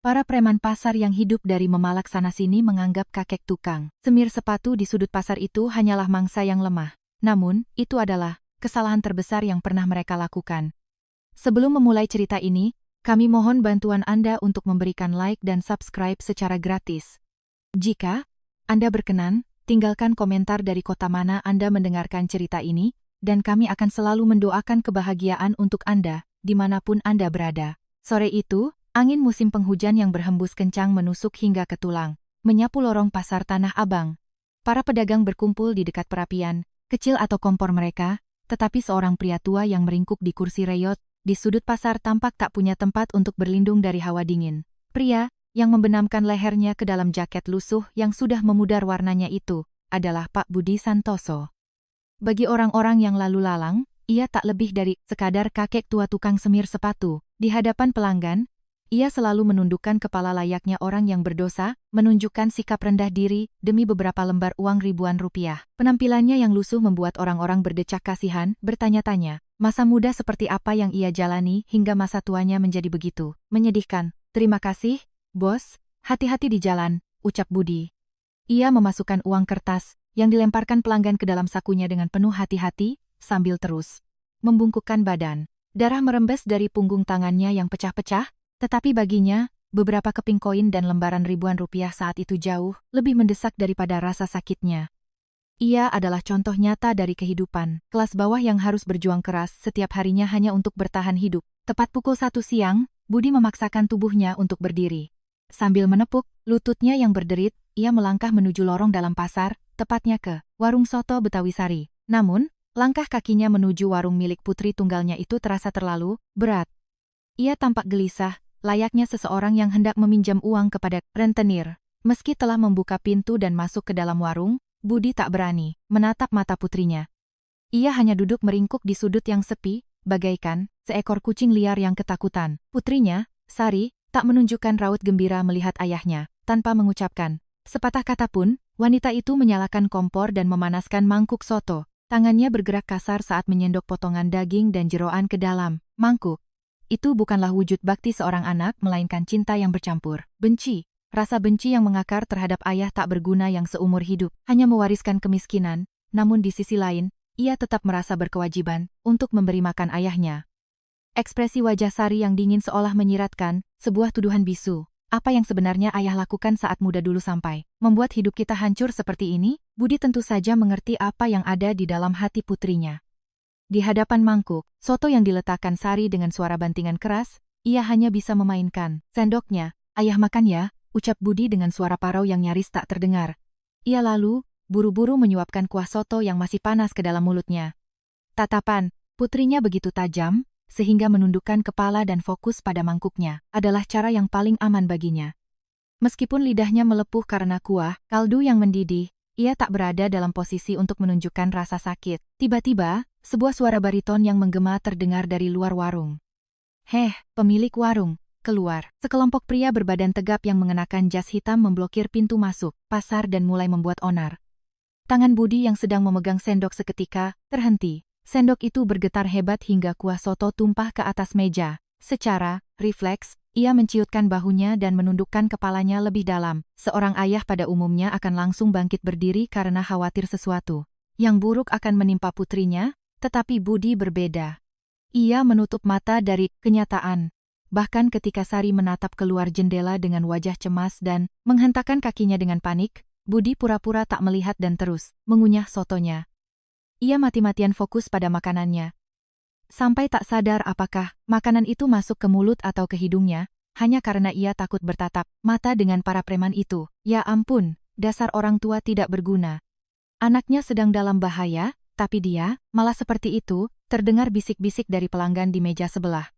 Para preman pasar yang hidup dari memalak sana-sini menganggap kakek tukang semir sepatu di sudut pasar itu hanyalah mangsa yang lemah. Namun, itu adalah kesalahan terbesar yang pernah mereka lakukan. Sebelum memulai cerita ini, kami mohon bantuan Anda untuk memberikan like dan subscribe secara gratis. Jika Anda berkenan, tinggalkan komentar dari kota mana Anda mendengarkan cerita ini, dan kami akan selalu mendoakan kebahagiaan untuk Anda, dimanapun Anda berada. Sore itu, angin musim penghujan yang berhembus kencang menusuk hingga ke tulang, menyapu lorong pasar Tanah Abang. Para pedagang berkumpul di dekat perapian, kecil atau kompor mereka, tetapi seorang pria tua yang meringkuk di kursi reyot, di sudut pasar tampak tak punya tempat untuk berlindung dari hawa dingin. Pria, yang membenamkan lehernya ke dalam jaket lusuh yang sudah memudar warnanya itu, adalah Pak Budi Santoso. Bagi orang-orang yang lalu lalang, ia tak lebih dari sekadar kakek tua tukang semir sepatu. Di hadapan pelanggan, ia selalu menundukkan kepala layaknya orang yang berdosa, menunjukkan sikap rendah diri demi beberapa lembar uang ribuan rupiah. Penampilannya yang lusuh membuat orang-orang berdecak kasihan, bertanya-tanya, masa muda seperti apa yang ia jalani hingga masa tuanya menjadi begitu menyedihkan. Terima kasih, bos, hati-hati di jalan, ucap Budi. Ia memasukkan uang kertas yang dilemparkan pelanggan ke dalam sakunya dengan penuh hati-hati, sambil terus membungkukkan badan. Darah merembes dari punggung tangannya yang pecah-pecah, tetapi baginya, beberapa keping koin dan lembaran ribuan rupiah saat itu jauh lebih mendesak daripada rasa sakitnya. Ia adalah contoh nyata dari kehidupan kelas bawah yang harus berjuang keras setiap harinya hanya untuk bertahan hidup. Tepat pukul 1 siang, Budi memaksakan tubuhnya untuk berdiri. Sambil menepuk lututnya yang berderit, ia melangkah menuju lorong dalam pasar, tepatnya ke warung soto Betawi Sari. Namun, langkah kakinya menuju warung milik putri tunggalnya itu terasa terlalu berat. Ia tampak gelisah, layaknya seseorang yang hendak meminjam uang kepada rentenir. Meski telah membuka pintu dan masuk ke dalam warung, Budi tak berani menatap mata putrinya. Ia hanya duduk meringkuk di sudut yang sepi, bagaikan seekor kucing liar yang ketakutan. Putrinya, Sari, tak menunjukkan raut gembira melihat ayahnya. Tanpa mengucapkan sepatah kata pun, wanita itu menyalakan kompor dan memanaskan mangkuk soto. Tangannya bergerak kasar saat menyendok potongan daging dan jeroan ke dalam mangkuk. Itu bukanlah wujud bakti seorang anak, melainkan cinta yang bercampur benci. Rasa benci yang mengakar terhadap ayah tak berguna yang seumur hidup, hanya mewariskan kemiskinan, namun di sisi lain, ia tetap merasa berkewajiban untuk memberi makan ayahnya. Ekspresi wajah Sari yang dingin seolah menyiratkan sebuah tuduhan bisu. Apa yang sebenarnya ayah lakukan saat muda dulu sampai membuat hidup kita hancur seperti ini? Budi tentu saja mengerti apa yang ada di dalam hati putrinya. Di hadapan mangkuk soto yang diletakkan Sari dengan suara bantingan keras, ia hanya bisa memainkan sendoknya. Ayah makan ya, ucap Budi dengan suara parau yang nyaris tak terdengar. Ia lalu buru-buru menyuapkan kuah soto yang masih panas ke dalam mulutnya. Tatapan putrinya begitu tajam, sehingga menundukkan kepala dan fokus pada mangkuknya adalah cara yang paling aman baginya. Meskipun lidahnya melepuh karena kuah kaldu yang mendidih, ia tak berada dalam posisi untuk menunjukkan rasa sakit. Tiba-tiba, sebuah suara bariton yang menggema terdengar dari luar warung. "Heh, pemilik warung, keluar." Sekelompok pria berbadan tegap yang mengenakan jas hitam memblokir pintu masuk pasar dan mulai membuat onar. Tangan Budi yang sedang memegang sendok seketika terhenti. Sendok itu bergetar hebat hingga kuah soto tumpah ke atas meja. Secara refleks, ia menciutkan bahunya dan menundukkan kepalanya lebih dalam. Seorang ayah pada umumnya akan langsung bangkit berdiri karena khawatir sesuatu yang buruk akan menimpa putrinya, tetapi Budi berbeda. Ia menutup mata dari kenyataan. Bahkan ketika Sari menatap keluar jendela dengan wajah cemas dan menghentakkan kakinya dengan panik, Budi pura-pura tak melihat dan terus mengunyah sotonya. Ia mati-matian fokus pada makanannya. Sampai tak sadar apakah makanan itu masuk ke mulut atau ke hidungnya, hanya karena ia takut bertatap mata dengan para preman itu. Ya ampun, dasar orang tua tidak berguna. Anaknya sedang dalam bahaya, tapi dia malah seperti itu, terdengar bisik-bisik dari pelanggan di meja sebelah.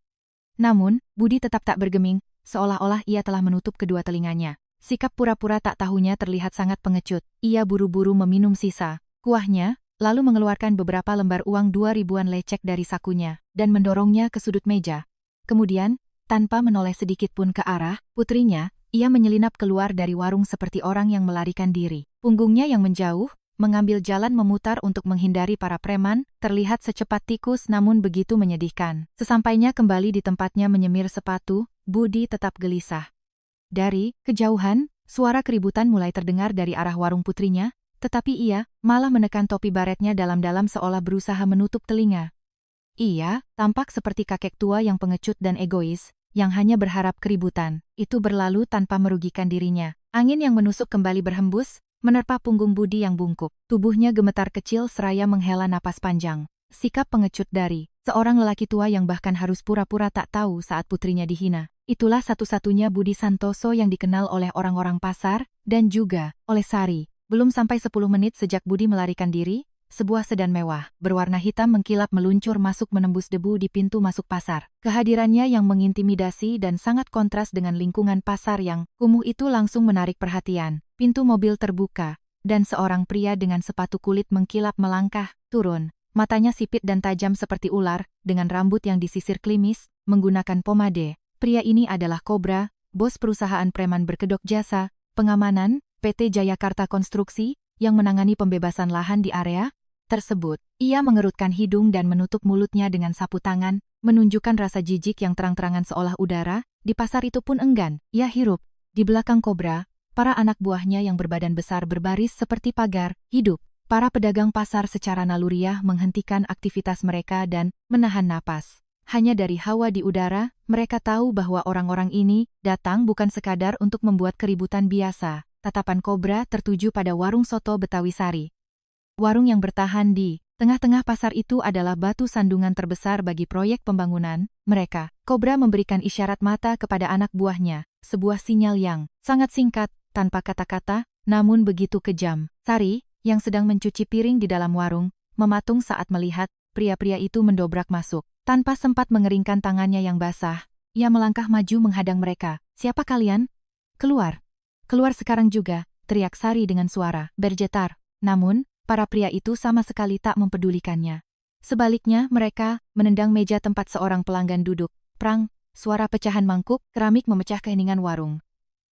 Namun, Budi tetap tak bergeming, seolah-olah ia telah menutup kedua telinganya. Sikap pura-pura tak tahunya terlihat sangat pengecut. Ia buru-buru meminum sisa kuahnya, lalu mengeluarkan beberapa lembar uang 2 ribuan lecek dari sakunya, dan mendorongnya ke sudut meja. Kemudian, tanpa menoleh sedikit pun ke arah putrinya, ia menyelinap keluar dari warung seperti orang yang melarikan diri. Punggungnya yang menjauh, mengambil jalan memutar untuk menghindari para preman, terlihat secepat tikus namun begitu menyedihkan. Sesampainya kembali di tempatnya menyemir sepatu, Budi tetap gelisah. Dari kejauhan, suara keributan mulai terdengar dari arah warung putrinya, tetapi ia malah menekan topi baretnya dalam-dalam seolah berusaha menutup telinga. Ia tampak seperti kakek tua yang pengecut dan egois, yang hanya berharap keributan itu berlalu tanpa merugikan dirinya. Angin yang menusuk kembali berhembus, menerpa punggung Budi yang bungkuk. Tubuhnya gemetar kecil seraya menghela napas panjang. Sikap pengecut dari seorang lelaki tua yang bahkan harus pura-pura tak tahu saat putrinya dihina. Itulah satu-satunya Budi Santoso yang dikenal oleh orang-orang pasar, dan juga oleh Sari. Belum sampai 10 menit sejak Budi melarikan diri, sebuah sedan mewah, berwarna hitam mengkilap meluncur masuk menembus debu di pintu masuk pasar. Kehadirannya yang mengintimidasi dan sangat kontras dengan lingkungan pasar yang kumuh itu langsung menarik perhatian. Pintu mobil terbuka, dan seorang pria dengan sepatu kulit mengkilap melangkah turun. Matanya sipit dan tajam seperti ular, dengan rambut yang disisir klimis, menggunakan pomade. Pria ini adalah Kobra, bos perusahaan preman berkedok jasa pengamanan, PT Jayakarta Konstruksi, yang menangani pembebasan lahan di area tersebut. Ia mengerutkan hidung dan menutup mulutnya dengan sapu tangan, menunjukkan rasa jijik yang terang-terangan seolah udara, di pasar itu pun enggan. Ia hirup. Di belakang Kobra, para anak buahnya yang berbadan besar berbaris seperti pagar hidup. Para pedagang pasar secara naluriah menghentikan aktivitas mereka dan menahan napas. Hanya dari hawa di udara, mereka tahu bahwa orang-orang ini datang bukan sekadar untuk membuat keributan biasa. Tatapan Kobra tertuju pada warung soto Betawi Sari. Warung yang bertahan di tengah-tengah pasar itu adalah batu sandungan terbesar bagi proyek pembangunan mereka. Kobra memberikan isyarat mata kepada anak buahnya, sebuah sinyal yang sangat singkat, tanpa kata-kata, namun begitu kejam. Sari, yang sedang mencuci piring di dalam warung, mematung saat melihat pria-pria itu mendobrak masuk. Tanpa sempat mengeringkan tangannya yang basah, ia melangkah maju menghadang mereka. "Siapa kalian? Keluar! Keluar sekarang juga!" teriak Sari dengan suara bergetar. Namun, para pria itu sama sekali tak mempedulikannya. Sebaliknya, mereka menendang meja tempat seorang pelanggan duduk. Prang, suara pecahan mangkuk keramik memecah keheningan warung.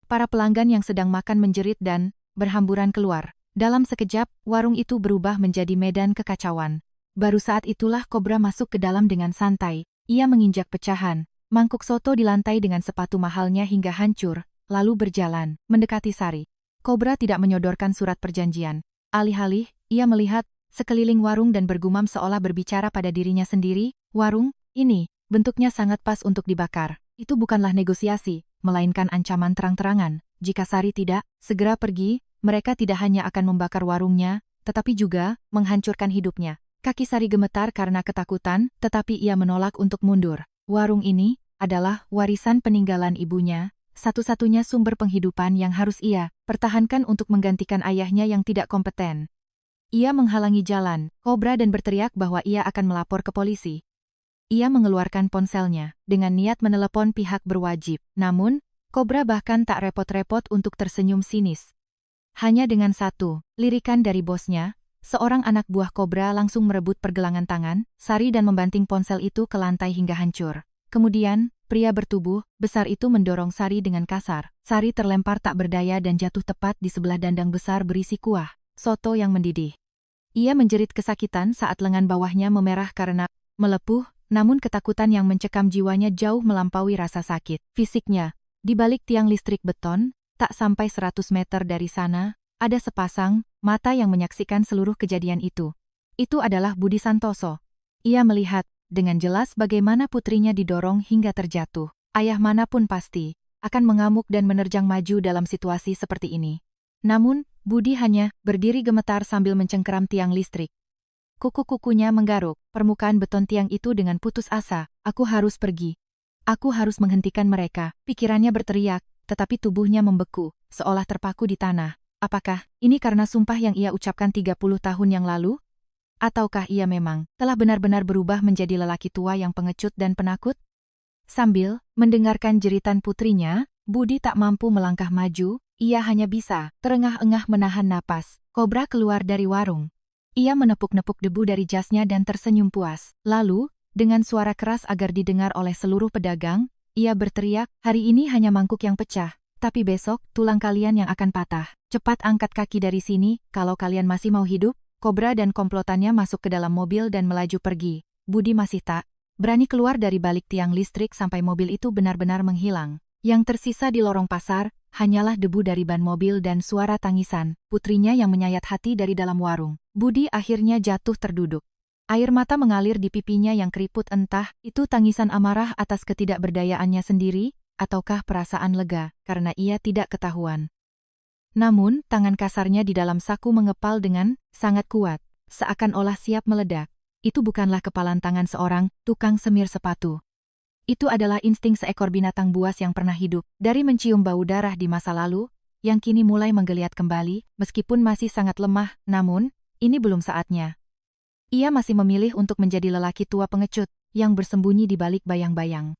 Para pelanggan yang sedang makan menjerit dan berhamburan keluar. Dalam sekejap, warung itu berubah menjadi medan kekacauan. Baru saat itulah Kobra masuk ke dalam dengan santai. Ia menginjak pecahan mangkuk soto di lantai dengan sepatu mahalnya hingga hancur, lalu berjalan mendekati Sari. Kobra tidak menyodorkan surat perjanjian. Alih-alih, ia melihat sekeliling warung dan bergumam seolah berbicara pada dirinya sendiri. "Warung ini bentuknya sangat pas untuk dibakar. Itu bukanlah negosiasi, melainkan ancaman terang-terangan. Jika Sari tidak segera pergi, mereka tidak hanya akan membakar warungnya, tetapi juga menghancurkan hidupnya." Kaki Sari gemetar karena ketakutan, tetapi ia menolak untuk mundur. Warung ini adalah warisan peninggalan ibunya, satu-satunya sumber penghidupan yang harus ia pertahankan untuk menggantikan ayahnya yang tidak kompeten. Ia menghalangi jalan Kobra dan berteriak bahwa ia akan melapor ke polisi. Ia mengeluarkan ponselnya dengan niat menelepon pihak berwajib. Namun, Kobra bahkan tak repot-repot untuk tersenyum sinis. Hanya dengan satu lirikan dari bosnya, seorang anak buah Kobra langsung merebut pergelangan tangan Sari dan membanting ponsel itu ke lantai hingga hancur. Kemudian, pria bertubuh besar itu mendorong Sari dengan kasar. Sari terlempar tak berdaya dan jatuh tepat di sebelah dandang besar berisi kuah soto yang mendidih. Ia menjerit kesakitan saat lengan bawahnya memerah karena melepuh, namun ketakutan yang mencekam jiwanya jauh melampaui rasa sakit fisiknya. Di balik tiang listrik beton, tak sampai 100 meter dari sana, ada sepasang mata yang menyaksikan seluruh kejadian itu. Itu adalah Budi Santoso. Ia melihat dengan jelas bagaimana putrinya didorong hingga terjatuh. Ayah manapun pasti akan mengamuk dan menerjang maju dalam situasi seperti ini. Namun, Budi hanya berdiri gemetar sambil mencengkeram tiang listrik. Kuku-kukunya menggaruk permukaan beton tiang itu dengan putus asa. "Aku harus pergi. Aku harus menghentikan mereka." Pikirannya berteriak, tetapi tubuhnya membeku, seolah terpaku di tanah. Apakah ini karena sumpah yang ia ucapkan 30 tahun yang lalu? Ataukah ia memang telah benar-benar berubah menjadi lelaki tua yang pengecut dan penakut? Sambil mendengarkan jeritan putrinya, Budi tak mampu melangkah maju, ia hanya bisa terengah-engah menahan napas. Kobra keluar dari warung. Ia menepuk-nepuk debu dari jasnya dan tersenyum puas. Lalu, dengan suara keras agar didengar oleh seluruh pedagang, ia berteriak, "Hari ini hanya mangkuk yang pecah. Tapi besok, tulang kalian yang akan patah. Cepat angkat kaki dari sini, kalau kalian masih mau hidup." Kobra dan komplotannya masuk ke dalam mobil dan melaju pergi. Budi masih tak berani keluar dari balik tiang listrik sampai mobil itu benar-benar menghilang. Yang tersisa di lorong pasar hanyalah debu dari ban mobil dan suara tangisan putrinya yang menyayat hati dari dalam warung. Budi akhirnya jatuh terduduk. Air mata mengalir di pipinya yang keriput, entah itu tangisan amarah atas ketidakberdayaannya sendiri, ataukah perasaan lega karena ia tidak ketahuan. Namun, tangan kasarnya di dalam saku mengepal dengan sangat kuat, seakan-olah siap meledak. Itu bukanlah kepalan tangan seorang tukang semir sepatu. Itu adalah insting seekor binatang buas yang pernah hidup, dari mencium bau darah di masa lalu, yang kini mulai menggeliat kembali, meskipun masih sangat lemah, namun, ini belum saatnya. Ia masih memilih untuk menjadi lelaki tua pengecut, yang bersembunyi di balik bayang-bayang.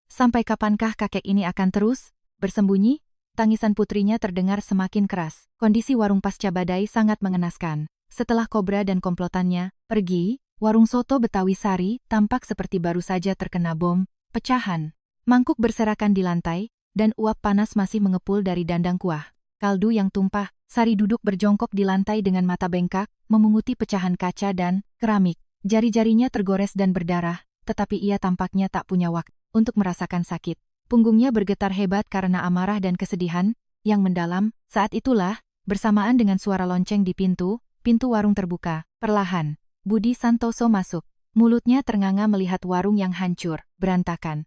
Sampai kapankah kakek ini akan terus bersembunyi? Tangisan putrinya terdengar semakin keras. Kondisi warung pasca badai sangat mengenaskan. Setelah Kobra dan komplotannya pergi, warung soto Betawi Sari tampak seperti baru saja terkena bom pecahan. Mangkuk berserakan di lantai, dan uap panas masih mengepul dari dandang kuah. Kaldu yang tumpah, Sari duduk berjongkok di lantai dengan mata bengkak, memunguti pecahan kaca dan keramik. Jari-jarinya tergores dan berdarah, tetapi ia tampaknya tak punya waktu untuk merasakan sakit. Punggungnya bergetar hebat karena amarah dan kesedihan yang mendalam. Saat itulah, bersamaan dengan suara lonceng di pintu warung terbuka. Perlahan, Budi Santoso masuk. Mulutnya ternganga melihat warung yang hancur, berantakan.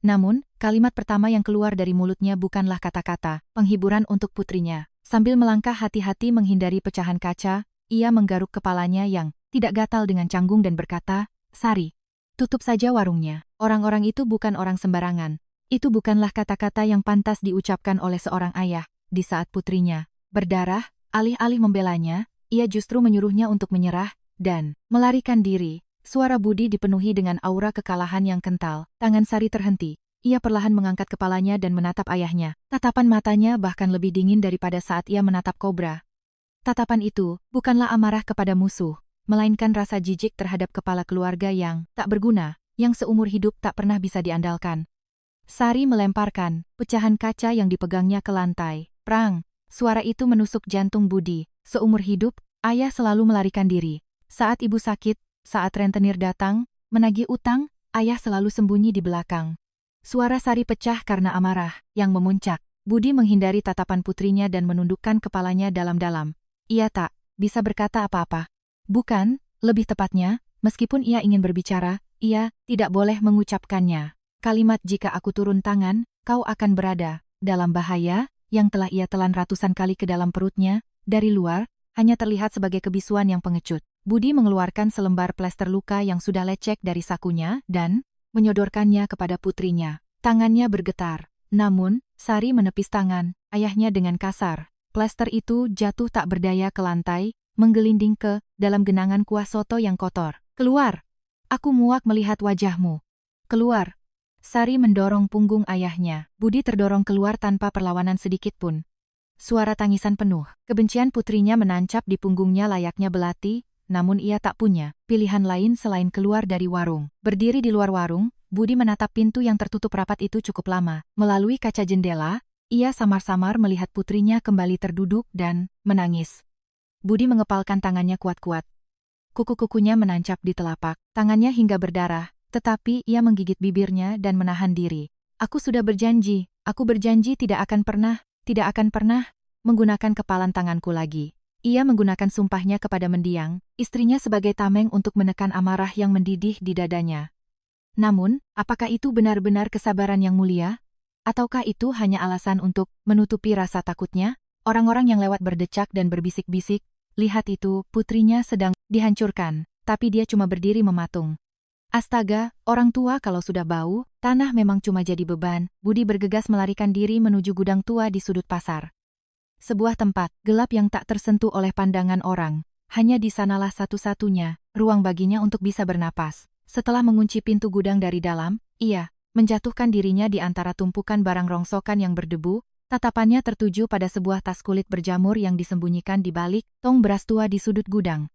Namun, kalimat pertama yang keluar dari mulutnya bukanlah kata-kata penghiburan untuk putrinya. Sambil melangkah hati-hati menghindari pecahan kaca, ia menggaruk kepalanya yang tidak gatal dengan canggung dan berkata, "Sari, tutup saja warungnya. Orang-orang itu bukan orang sembarangan." Itu bukanlah kata-kata yang pantas diucapkan oleh seorang ayah. Di saat putrinya berdarah, alih-alih membelanya, ia justru menyuruhnya untuk menyerah dan melarikan diri. Suara Budi dipenuhi dengan aura kekalahan yang kental. Tangan Sari terhenti. Ia perlahan mengangkat kepalanya dan menatap ayahnya. Tatapan matanya bahkan lebih dingin daripada saat ia menatap Kobra. Tatapan itu bukanlah amarah kepada musuh, melainkan rasa jijik terhadap kepala keluarga yang tak berguna, yang seumur hidup tak pernah bisa diandalkan. Sari melemparkan pecahan kaca yang dipegangnya ke lantai. Prang! Suara itu menusuk jantung Budi. Seumur hidup, ayah selalu melarikan diri. Saat ibu sakit, saat rentenir datang, menagih utang, ayah selalu sembunyi di belakang. Suara Sari pecah karena amarah yang memuncak. Budi menghindari tatapan putrinya dan menundukkan kepalanya dalam-dalam. Ia tak bisa berkata apa-apa. Bukan, lebih tepatnya, meskipun ia ingin berbicara, ia tidak boleh mengucapkannya. Kalimat "jika aku turun tangan, kau akan berada dalam bahaya" yang telah ia telan ratusan kali ke dalam perutnya, dari luar, hanya terlihat sebagai kebisuan yang pengecut. Budi mengeluarkan selembar plester luka yang sudah lecek dari sakunya dan menyodorkannya kepada putrinya. Tangannya bergetar. Namun, Sari menepis tangan ayahnya dengan kasar. Plester itu jatuh tak berdaya ke lantai, menggelinding ke dalam genangan kuah soto yang kotor. "Keluar! Aku muak melihat wajahmu. Keluar!" Sari mendorong punggung ayahnya. Budi terdorong keluar tanpa perlawanan sedikit pun. Suara tangisan penuh. Kebencian putrinya menancap di punggungnya layaknya belati, namun ia tak punya pilihan lain selain keluar dari warung. Berdiri di luar warung, Budi menatap pintu yang tertutup rapat itu cukup lama. Melalui kaca jendela, ia samar-samar melihat putrinya kembali terduduk dan menangis. Budi mengepalkan tangannya kuat-kuat. Kuku-kukunya menancap di telapak tangannya hingga berdarah, tetapi ia menggigit bibirnya dan menahan diri. Aku berjanji tidak akan pernah menggunakan kepalan tanganku lagi. Ia menggunakan sumpahnya kepada mendiang, istrinya sebagai tameng untuk menekan amarah yang mendidih di dadanya. Namun, apakah itu benar-benar kesabaran yang mulia? Ataukah itu hanya alasan untuk menutupi rasa takutnya? Orang-orang yang lewat berdecak dan berbisik-bisik, "Lihat itu, putrinya sedang dihancurkan," tapi dia cuma berdiri mematung. Astaga, orang tua kalau sudah bau, tanah memang cuma jadi beban. Budi bergegas melarikan diri menuju gudang tua di sudut pasar. Sebuah tempat gelap yang tak tersentuh oleh pandangan orang. Hanya di sanalah satu-satunya ruang baginya untuk bisa bernapas. Setelah mengunci pintu gudang dari dalam, ia menjatuhkan dirinya di antara tumpukan barang rongsokan yang berdebu. Tatapannya tertuju pada sebuah tas kulit berjamur yang disembunyikan di balik tong beras tua di sudut gudang.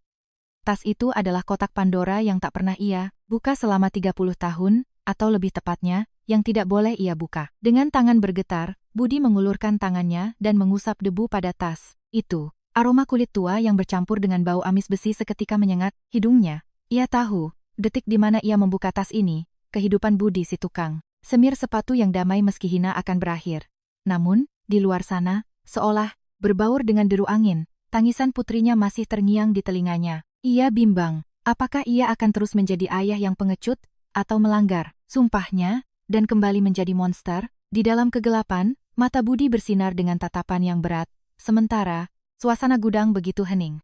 Tas itu adalah kotak Pandora yang tak pernah ia buka selama 30 tahun, atau lebih tepatnya, yang tidak boleh ia buka. Dengan tangan bergetar, Budi mengulurkan tangannya dan mengusap debu pada tas itu. Aroma kulit tua yang bercampur dengan bau amis besi seketika menyengat hidungnya. Ia tahu, detik di mana ia membuka tas ini, kehidupan Budi si tukang Semir sepatu yang damai meski hina akan berakhir. Namun, di luar sana, seolah berbaur dengan deru angin, tangisan putrinya masih terngiang di telinganya. Ia bimbang, apakah ia akan terus menjadi ayah yang pengecut, atau melanggar sumpahnya, dan kembali menjadi monster? Di dalam kegelapan, mata Budi bersinar dengan tatapan yang berat, sementara suasana gudang begitu hening.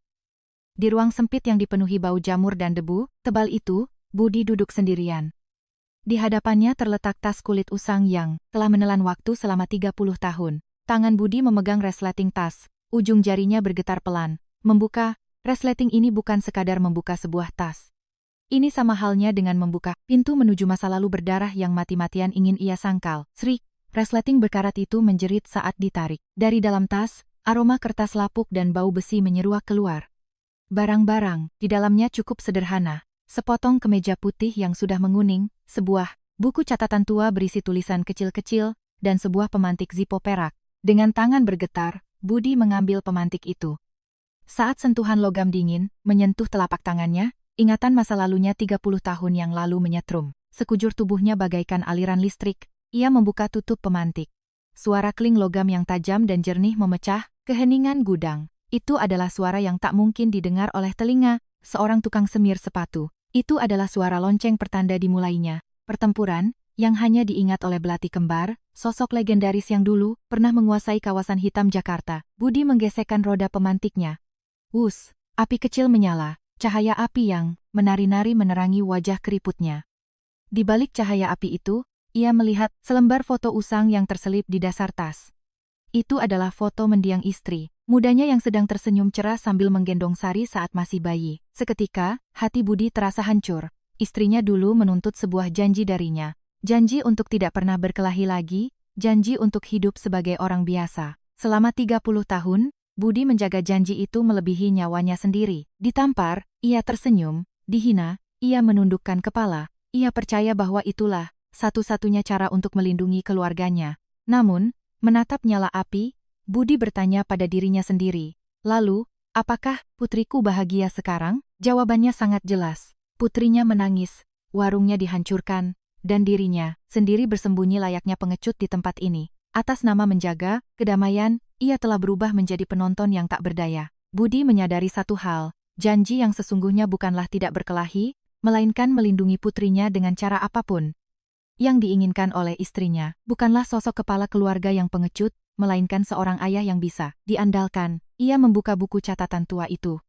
Di ruang sempit yang dipenuhi bau jamur dan debu tebal itu, Budi duduk sendirian. Di hadapannya terletak tas kulit usang yang telah menelan waktu selama 30 tahun. Tangan Budi memegang resleting tas, ujung jarinya bergetar pelan. Membuka, resleting ini bukan sekadar membuka sebuah tas. Ini sama halnya dengan membuka pintu menuju masa lalu berdarah yang mati-matian ingin ia sangkal. Srik, resleting berkarat itu menjerit saat ditarik. Dari dalam tas, aroma kertas lapuk dan bau besi menyeruak keluar. Barang-barang di dalamnya cukup sederhana. Sepotong kemeja putih yang sudah menguning, sebuah buku catatan tua berisi tulisan kecil-kecil, dan sebuah pemantik Zippo perak. Dengan tangan bergetar, Budi mengambil pemantik itu. Saat sentuhan logam dingin menyentuh telapak tangannya, ingatan masa lalunya 30 tahun yang lalu menyetrum. Sekujur tubuhnya bagaikan aliran listrik, ia membuka tutup pemantik. Suara kling logam yang tajam dan jernih memecah keheningan gudang. Itu adalah suara yang tak mungkin didengar oleh telinga seorang tukang semir sepatu. Itu adalah suara lonceng pertanda dimulainya pertempuran yang hanya diingat oleh Belati Kembar, sosok legendaris yang dulu pernah menguasai kawasan hitam Jakarta. Budi menggesekkan roda pemantiknya. Wus, api kecil menyala, cahaya api yang menari-nari menerangi wajah keriputnya. Di balik cahaya api itu, ia melihat selembar foto usang yang terselip di dasar tas. Itu adalah foto mendiang istri mudanya yang sedang tersenyum cerah sambil menggendong Sari saat masih bayi. Seketika, hati Budi terasa hancur. Istrinya dulu menuntut sebuah janji darinya. Janji untuk tidak pernah berkelahi lagi, janji untuk hidup sebagai orang biasa. Selama 30 tahun, Budi menjaga janji itu melebihi nyawanya sendiri. Ditampar, ia tersenyum, dihina, ia menundukkan kepala. Ia percaya bahwa itulah satu-satunya cara untuk melindungi keluarganya. Namun, menatap nyala api, Budi bertanya pada dirinya sendiri. Lalu, apakah putriku bahagia sekarang? Jawabannya sangat jelas. Putrinya menangis, warungnya dihancurkan, dan dirinya sendiri bersembunyi layaknya pengecut di tempat ini. Atas nama menjaga kedamaian, ia telah berubah menjadi penonton yang tak berdaya. Budi menyadari satu hal, janji yang sesungguhnya bukanlah tidak berkelahi, melainkan melindungi putrinya dengan cara apapun. Yang diinginkan oleh istrinya bukanlah sosok kepala keluarga yang pengecut, melainkan seorang ayah yang bisa diandalkan. Ia membuka buku catatan tua itu.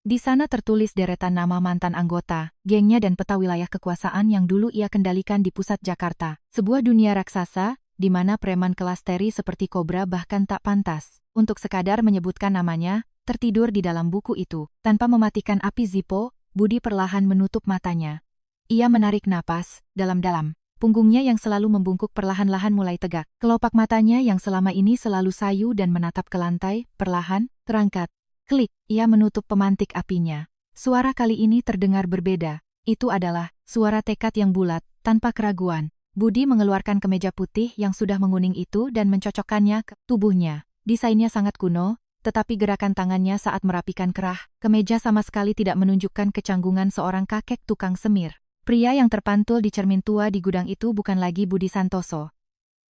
Di sana tertulis deretan nama mantan anggota, gengnya dan peta wilayah kekuasaan yang dulu ia kendalikan di pusat Jakarta. Sebuah dunia raksasa, di mana preman kelas teri seperti kobra bahkan tak pantas untuk sekadar menyebutkan namanya, tertidur di dalam buku itu. Tanpa mematikan api Zippo, Budi perlahan menutup matanya. Ia menarik napas dalam-dalam. Punggungnya yang selalu membungkuk perlahan-lahan mulai tegak. Kelopak matanya yang selama ini selalu sayu dan menatap ke lantai, perlahan terangkat. Klik, ia menutup pemantik apinya. Suara kali ini terdengar berbeda. Itu adalah suara tekad yang bulat, tanpa keraguan. Budi mengeluarkan kemeja putih yang sudah menguning itu dan mencocokkannya ke tubuhnya. Desainnya sangat kuno, tetapi gerakan tangannya saat merapikan kerah kemeja sama sekali tidak menunjukkan kecanggungan seorang kakek tukang semir. Pria yang terpantul di cermin tua di gudang itu bukan lagi Budi Santoso.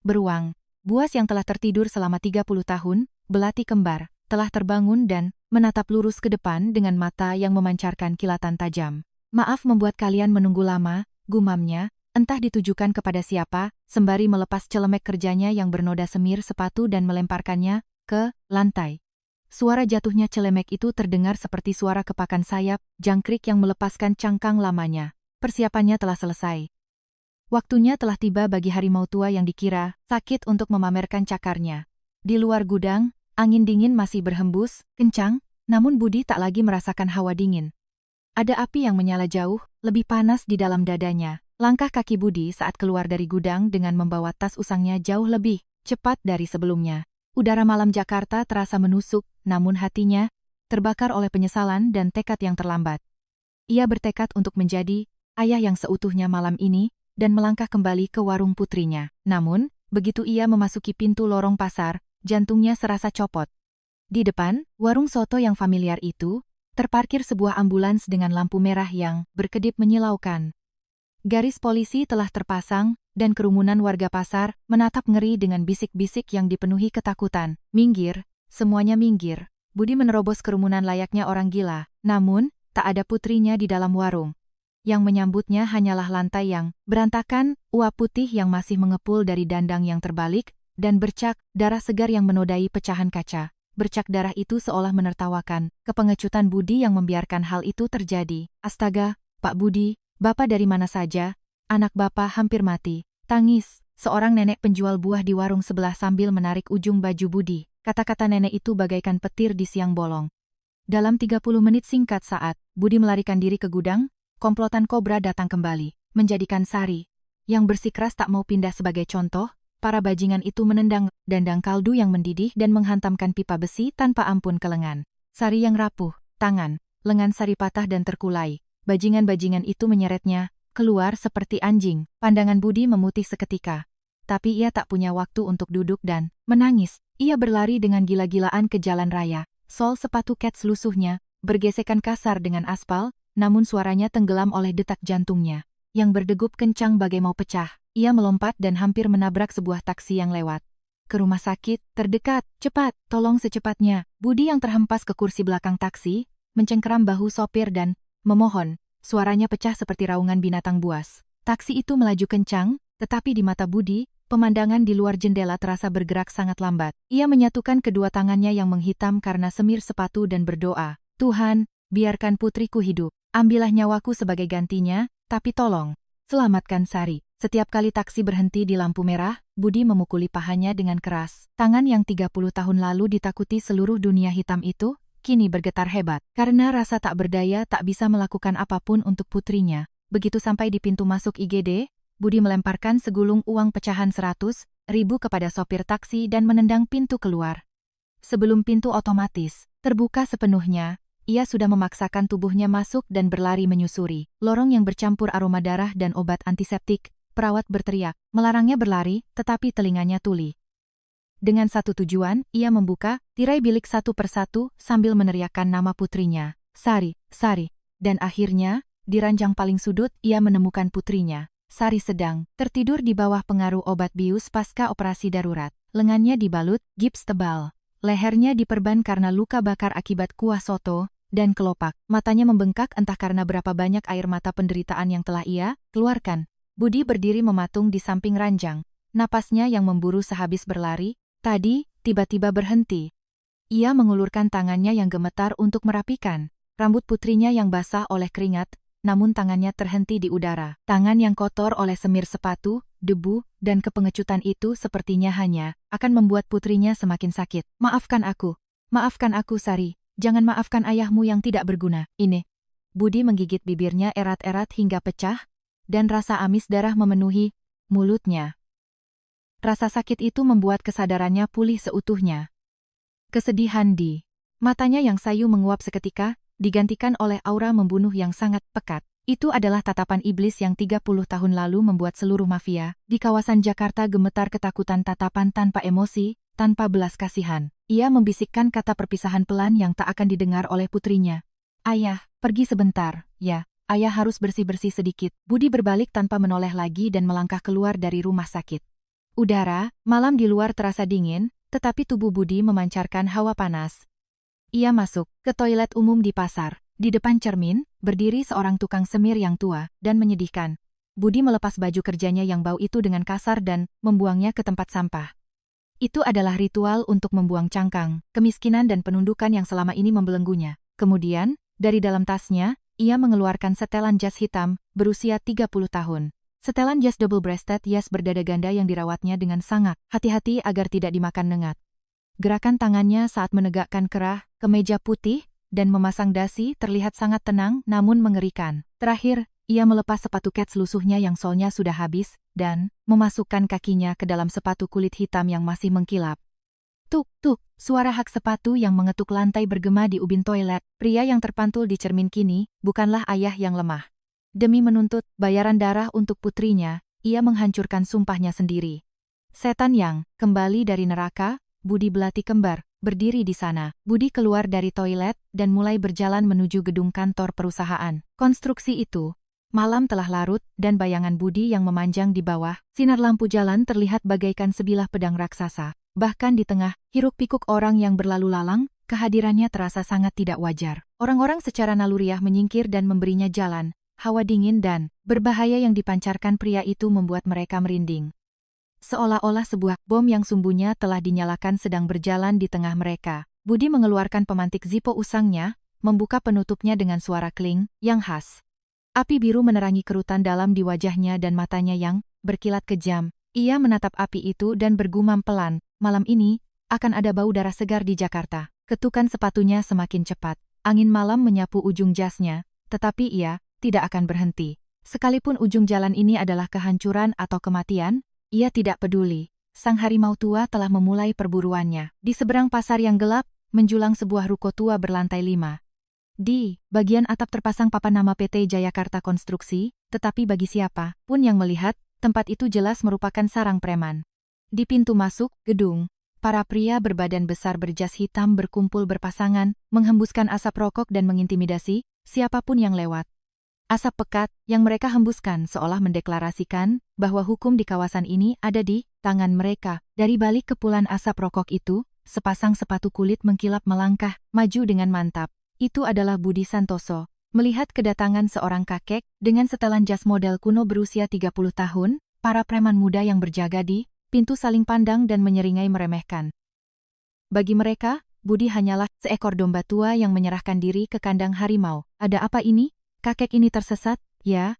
Beruang, buas yang telah tertidur selama 30 tahun, Belati Kembar, telah terbangun dan menatap lurus ke depan dengan mata yang memancarkan kilatan tajam. Maaf membuat kalian menunggu lama, gumamnya, entah ditujukan kepada siapa, sembari melepas celemek kerjanya yang bernoda semir sepatu dan melemparkannya ke lantai. Suara jatuhnya celemek itu terdengar seperti suara kepakan sayap, jangkrik yang melepaskan cangkang lamanya. Persiapannya telah selesai. Waktunya telah tiba bagi harimau tua yang dikira sakit untuk memamerkan cakarnya. Di luar gudang, angin dingin masih berhembus, kencang, namun Budi tak lagi merasakan hawa dingin. Ada api yang menyala jauh, lebih panas di dalam dadanya. Langkah kaki Budi saat keluar dari gudang dengan membawa tas usangnya jauh lebih cepat dari sebelumnya. Udara malam Jakarta terasa menusuk, namun hatinya terbakar oleh penyesalan dan tekad yang terlambat. Ia bertekad untuk menjadi ayah yang seutuhnya malam ini, dan melangkah kembali ke warung putrinya. Namun, begitu ia memasuki pintu lorong pasar, jantungnya serasa copot. Di depan, warung soto yang familiar itu, terparkir sebuah ambulans dengan lampu merah yang berkedip menyilaukan. Garis polisi telah terpasang, dan kerumunan warga pasar menatap ngeri dengan bisik-bisik yang dipenuhi ketakutan. Minggir, semuanya minggir. Budi menerobos kerumunan layaknya orang gila, namun, tak ada putrinya di dalam warung. Yang menyambutnya hanyalah lantai yang berantakan, uap putih yang masih mengepul dari dandang yang terbalik, dan bercak darah segar yang menodai pecahan kaca. Bercak darah itu seolah menertawakan kepengecutan Budi yang membiarkan hal itu terjadi. Astaga, Pak Budi, Bapak dari mana saja? Anak Bapak hampir mati. Tangis, seorang nenek penjual buah di warung sebelah sambil menarik ujung baju Budi. Kata-kata nenek itu bagaikan petir di siang bolong. Dalam 30 menit singkat saat Budi melarikan diri ke gudang, komplotan kobra datang kembali, menjadikan Sari, yang bersikeras tak mau pindah sebagai contoh. Para bajingan itu menendang dandang kaldu yang mendidih dan menghantamkan pipa besi tanpa ampun ke lengan. Sari yang rapuh, tangan, lengan Sari patah dan terkulai. Bajingan-bajingan itu menyeretnya keluar seperti anjing. Pandangan Budi memutih seketika. Tapi ia tak punya waktu untuk duduk dan menangis. Ia berlari dengan gila-gilaan ke jalan raya. Sol sepatu kets lusuhnya bergesekan kasar dengan aspal, namun suaranya tenggelam oleh detak jantungnya yang berdegup kencang bagai mau pecah. Ia melompat dan hampir menabrak sebuah taksi yang lewat. Ke rumah sakit terdekat, cepat, tolong secepatnya. Budi yang terhempas ke kursi belakang taksi, mencengkeram bahu sopir dan memohon. Suaranya pecah seperti raungan binatang buas. Taksi itu melaju kencang, tetapi di mata Budi, pemandangan di luar jendela terasa bergerak sangat lambat. Ia menyatukan kedua tangannya yang menghitam karena semir sepatu dan berdoa, Tuhan, biarkan putriku hidup. Ambillah nyawaku sebagai gantinya, tapi tolong, selamatkan Sari. Setiap kali taksi berhenti di lampu merah, Budi memukuli pahanya dengan keras. Tangan yang 30 tahun lalu ditakuti seluruh dunia hitam itu, kini bergetar hebat. Karena rasa tak berdaya tak bisa melakukan apapun untuk putrinya. Begitu sampai di pintu masuk IGD, Budi melemparkan segulung uang pecahan 100.000 kepada sopir taksi dan menendang pintu keluar. Sebelum pintu otomatis terbuka sepenuhnya, ia sudah memaksakan tubuhnya masuk dan berlari menyusuri lorong yang bercampur aroma darah dan obat antiseptik. Perawat berteriak, melarangnya berlari, tetapi telinganya tuli. Dengan satu tujuan, ia membuka tirai bilik satu persatu sambil meneriakkan nama putrinya, Sari, Sari. Dan akhirnya, di ranjang paling sudut, ia menemukan putrinya. Sari sedang tertidur di bawah pengaruh obat bius pasca operasi darurat. Lengannya dibalut gips tebal. Lehernya diperban karena luka bakar akibat kuah soto dan kelopak. Matanya membengkak entah karena berapa banyak air mata penderitaan yang telah ia keluarkan. Budi berdiri mematung di samping ranjang. Napasnya yang memburu sehabis berlari, tadi, tiba-tiba berhenti. Ia mengulurkan tangannya yang gemetar untuk merapikan rambut putrinya yang basah oleh keringat, namun tangannya terhenti di udara. Tangan yang kotor oleh semir sepatu, debu, dan kepengecutan itu sepertinya hanya akan membuat putrinya semakin sakit. Maafkan aku, Sari. Jangan maafkan ayahmu yang tidak berguna. Ini. Budi menggigit bibirnya erat-erat hingga pecah, dan rasa amis darah memenuhi mulutnya. Rasa sakit itu membuat kesadarannya pulih seutuhnya. Kesedihan di matanya yang sayu menguap seketika, digantikan oleh aura membunuh yang sangat pekat. Itu adalah tatapan iblis yang 30 tahun lalu membuat seluruh mafia di kawasan Jakarta gemetar ketakutan. Tatapan tanpa emosi, tanpa belas kasihan. Ia membisikkan kata perpisahan pelan yang tak akan didengar oleh putrinya. Ayah, pergi sebentar, ya. Ayah harus bersih-bersih sedikit. Budi berbalik tanpa menoleh lagi dan melangkah keluar dari rumah sakit. Udara, malam di luar terasa dingin, tetapi tubuh Budi memancarkan hawa panas. Ia masuk ke toilet umum di pasar. Di depan cermin, berdiri seorang tukang semir yang tua dan menyedihkan. Budi melepas baju kerjanya yang bau itu dengan kasar dan membuangnya ke tempat sampah. Itu adalah ritual untuk membuang cangkang, kemiskinan dan penundukan yang selama ini membelenggunya. Kemudian, dari dalam tasnya, ia mengeluarkan setelan jas hitam, berusia 30 tahun. Setelan jas double-breasted jas berdada ganda yang dirawatnya dengan sangat hati-hati agar tidak dimakan nengat. Gerakan tangannya saat menegakkan kerah, kemeja putih, dan memasang dasi terlihat sangat tenang namun mengerikan. Terakhir, ia melepas sepatu kets lusuhnya yang solnya sudah habis, dan memasukkan kakinya ke dalam sepatu kulit hitam yang masih mengkilap. Tuk, tuk, suara hak sepatu yang mengetuk lantai bergema di ubin toilet. Pria yang terpantul di cermin kini, bukanlah ayah yang lemah. Demi menuntut bayaran darah untuk putrinya, ia menghancurkan sumpahnya sendiri. Setan yang kembali dari neraka, Budi Belati Kembar, berdiri di sana. Budi keluar dari toilet dan mulai berjalan menuju gedung kantor perusahaan. Konstruksi itu Malam telah larut, dan bayangan Budi yang memanjang di bawah sinar lampu jalan terlihat bagaikan sebilah pedang raksasa. Bahkan di tengah hiruk-pikuk orang yang berlalu lalang, kehadirannya terasa sangat tidak wajar. Orang-orang secara naluriah menyingkir dan memberinya jalan. Hawa dingin dan berbahaya yang dipancarkan pria itu membuat mereka merinding. Seolah-olah sebuah bom yang sumbunya telah dinyalakan sedang berjalan di tengah mereka. Budi mengeluarkan pemantik Zippo usangnya, membuka penutupnya dengan suara kling yang khas. Api biru menerangi kerutan dalam di wajahnya dan matanya yang berkilat kejam. Ia menatap api itu dan bergumam pelan, malam ini akan ada bau darah segar di Jakarta. Ketukan sepatunya semakin cepat. Angin malam menyapu ujung jasnya, tetapi ia tidak akan berhenti. Sekalipun ujung jalan ini adalah kehancuran atau kematian, ia tidak peduli. Sang harimau tua telah memulai perburuannya. Di seberang pasar yang gelap, menjulang sebuah ruko tua berlantai 5. Di bagian atap terpasang papan nama PT Jayakarta Konstruksi, tetapi bagi siapa pun yang melihat, tempat itu jelas merupakan sarang preman. Di pintu masuk gedung, para pria berbadan besar berjas hitam berkumpul berpasangan, menghembuskan asap rokok dan mengintimidasi siapapun yang lewat. Asap pekat yang mereka hembuskan seolah mendeklarasikan bahwa hukum di kawasan ini ada di tangan mereka. Dari balik kepulan asap rokok itu, sepasang sepatu kulit mengkilap melangkah maju dengan mantap. Itu adalah Budi Santoso. Melihat kedatangan seorang kakek dengan setelan jas model kuno berusia 30 tahun, para preman muda yang berjaga di pintu saling pandang dan menyeringai meremehkan. Bagi mereka, Budi hanyalah seekor domba tua yang menyerahkan diri ke kandang harimau. Ada apa ini? Kakek ini tersesat? Ya,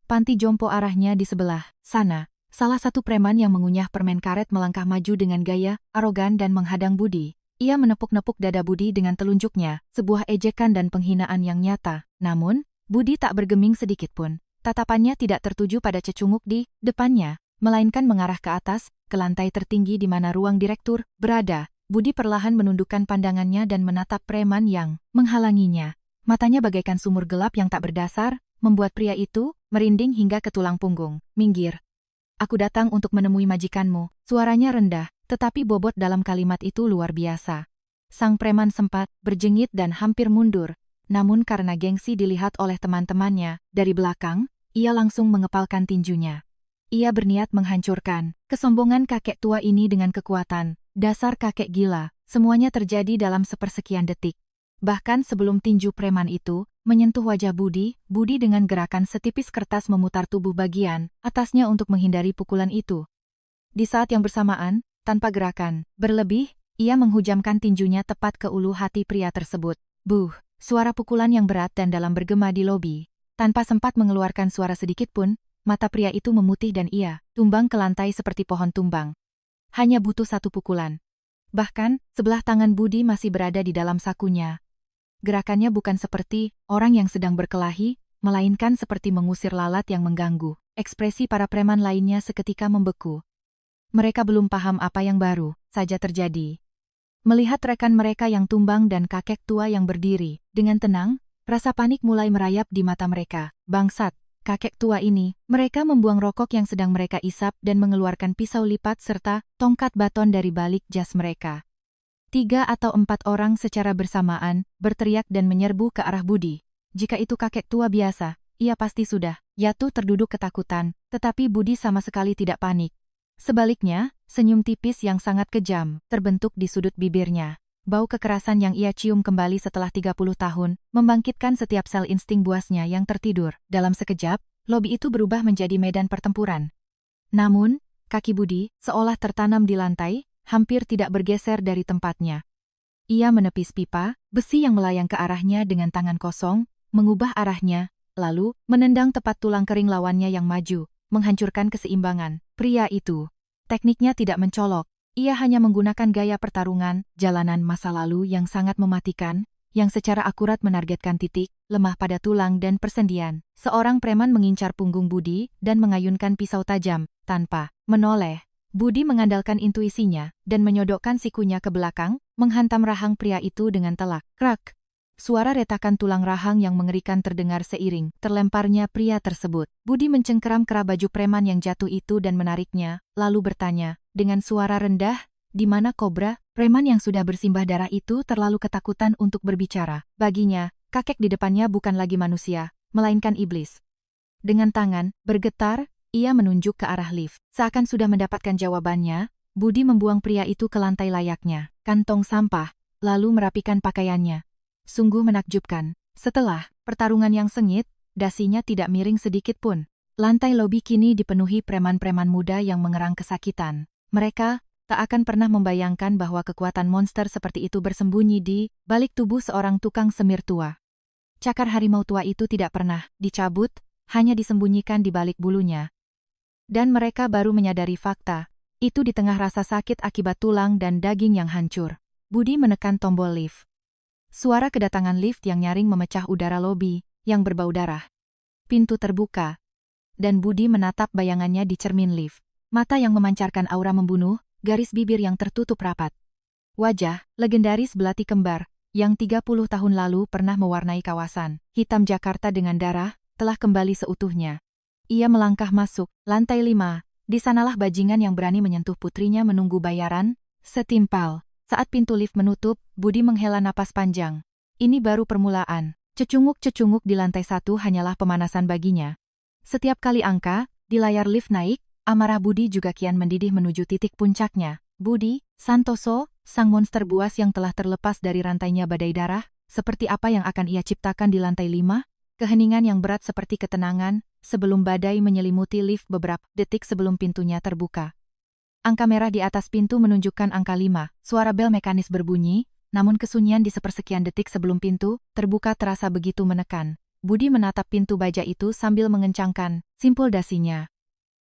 panti jompo arahnya di sebelah sana. Salah satu preman yang mengunyah permen karet melangkah maju dengan gaya arogan dan menghadang Budi. Ia menepuk-nepuk dada Budi dengan telunjuknya, sebuah ejekan dan penghinaan yang nyata. Namun, Budi tak bergeming sedikitpun. Tatapannya tidak tertuju pada cecunguk di depannya, melainkan mengarah ke atas, ke lantai tertinggi di mana ruang direktur berada. Budi perlahan menundukkan pandangannya dan menatap preman yang menghalanginya. Matanya bagaikan sumur gelap yang tak berdasar, membuat pria itu merinding hingga ke tulang punggung. Minggir. Aku datang untuk menemui majikanmu. Suaranya rendah, tetapi bobot dalam kalimat itu luar biasa. Sang preman sempat berjengit dan hampir mundur, namun karena gengsi dilihat oleh teman-temannya, dari belakang, ia langsung mengepalkan tinjunya. Ia berniat menghancurkan kesombongan kakek tua ini dengan kekuatan. Dasar kakek gila, semuanya terjadi dalam sepersekian detik. Bahkan sebelum tinju preman itu menyentuh wajah Budi dengan gerakan setipis kertas memutar tubuh bagian atasnya untuk menghindari pukulan itu. Di saat yang bersamaan, tanpa gerakan berlebih, ia menghujamkan tinjunya tepat ke ulu hati pria tersebut. Buh, suara pukulan yang berat dan dalam bergema di lobi. Tanpa sempat mengeluarkan suara sedikit pun, mata pria itu memutih dan ia tumbang ke lantai seperti pohon tumbang. Hanya butuh satu pukulan. Bahkan, sebelah tangan Budi masih berada di dalam sakunya. Gerakannya bukan seperti orang yang sedang berkelahi, melainkan seperti mengusir lalat yang mengganggu. Ekspresi para preman lainnya seketika membeku. Mereka belum paham apa yang baru saja terjadi. Melihat rekan mereka yang tumbang dan kakek tua yang berdiri dengan tenang, rasa panik mulai merayap di mata mereka. Bangsat, kakek tua ini. Mereka membuang rokok yang sedang mereka isap dan mengeluarkan pisau lipat serta tongkat baton dari balik jas mereka. 3 atau 4 orang secara bersamaan berteriak dan menyerbu ke arah Budi. Jika itu kakek tua biasa, ia pasti sudah jatuh terduduk ketakutan, tetapi Budi sama sekali tidak panik. Sebaliknya, senyum tipis yang sangat kejam terbentuk di sudut bibirnya. Bau kekerasan yang ia cium kembali setelah 30 tahun, membangkitkan setiap sel insting buasnya yang tertidur. Dalam sekejap, lobi itu berubah menjadi medan pertempuran. Namun, kaki Budi, seolah tertanam di lantai, hampir tidak bergeser dari tempatnya. Ia menepis pipa besi yang melayang ke arahnya dengan tangan kosong, mengubah arahnya, lalu menendang tepat tulang kering lawannya yang maju, menghancurkan keseimbangan. Pria itu, tekniknya tidak mencolok. Ia hanya menggunakan gaya pertarungan jalanan masa lalu yang sangat mematikan, yang secara akurat menargetkan titik lemah pada tulang dan persendian. Seorang preman mengincar punggung Budi dan mengayunkan pisau tajam, tanpa menoleh. Budi mengandalkan intuisinya dan menyodokkan sikunya ke belakang, menghantam rahang pria itu dengan telak. Krak! Suara retakan tulang rahang yang mengerikan terdengar seiring terlemparnya pria tersebut. Budi mencengkeram kera baju preman yang jatuh itu dan menariknya, lalu bertanya, dengan suara rendah, "Di mana Kobra?" Preman yang sudah bersimbah darah itu terlalu ketakutan untuk berbicara. Baginya, kakek di depannya bukan lagi manusia, melainkan iblis. Dengan tangan bergetar, ia menunjuk ke arah lift. Seakan sudah mendapatkan jawabannya, Budi membuang pria itu ke lantai layaknya kantong sampah, lalu merapikan pakaiannya. Sungguh menakjubkan. Setelah pertarungan yang sengit, dasinya tidak miring sedikit pun. Lantai lobi kini dipenuhi preman-preman muda yang mengerang kesakitan. Mereka tak akan pernah membayangkan bahwa kekuatan monster seperti itu bersembunyi di balik tubuh seorang tukang semir tua. Cakar harimau tua itu tidak pernah dicabut, hanya disembunyikan di balik bulunya. Dan mereka baru menyadari fakta, itu di tengah rasa sakit akibat tulang dan daging yang hancur. Budi menekan tombol lift. Suara kedatangan lift yang nyaring memecah udara lobi, yang berbau darah. Pintu terbuka, dan Budi menatap bayangannya di cermin lift. Mata yang memancarkan aura membunuh, garis bibir yang tertutup rapat. Wajah, legendaris belati kembar, yang 30 tahun lalu pernah mewarnai kawasan hitam Jakarta dengan darah, telah kembali seutuhnya. Ia melangkah masuk, lantai 5, di sanalah bajingan yang berani menyentuh putrinya menunggu bayaran, setimpal. Saat pintu lift menutup, Budi menghela napas panjang. Ini baru permulaan. Cecunguk-cecunguk di lantai 1 hanyalah pemanasan baginya. Setiap kali angka, di layar lift naik, amarah Budi juga kian mendidih menuju titik puncaknya. Budi Santoso, sang monster buas yang telah terlepas dari rantainya badai darah, seperti apa yang akan ia ciptakan di lantai 5? Keheningan yang berat seperti ketenangan, sebelum badai menyelimuti lift beberapa detik sebelum pintunya terbuka. Angka merah di atas pintu menunjukkan angka 5. Suara bel mekanis berbunyi, namun kesunyian di sepersekian detik sebelum pintu terbuka terasa begitu menekan. Budi menatap pintu baja itu sambil mengencangkan simpul dasinya.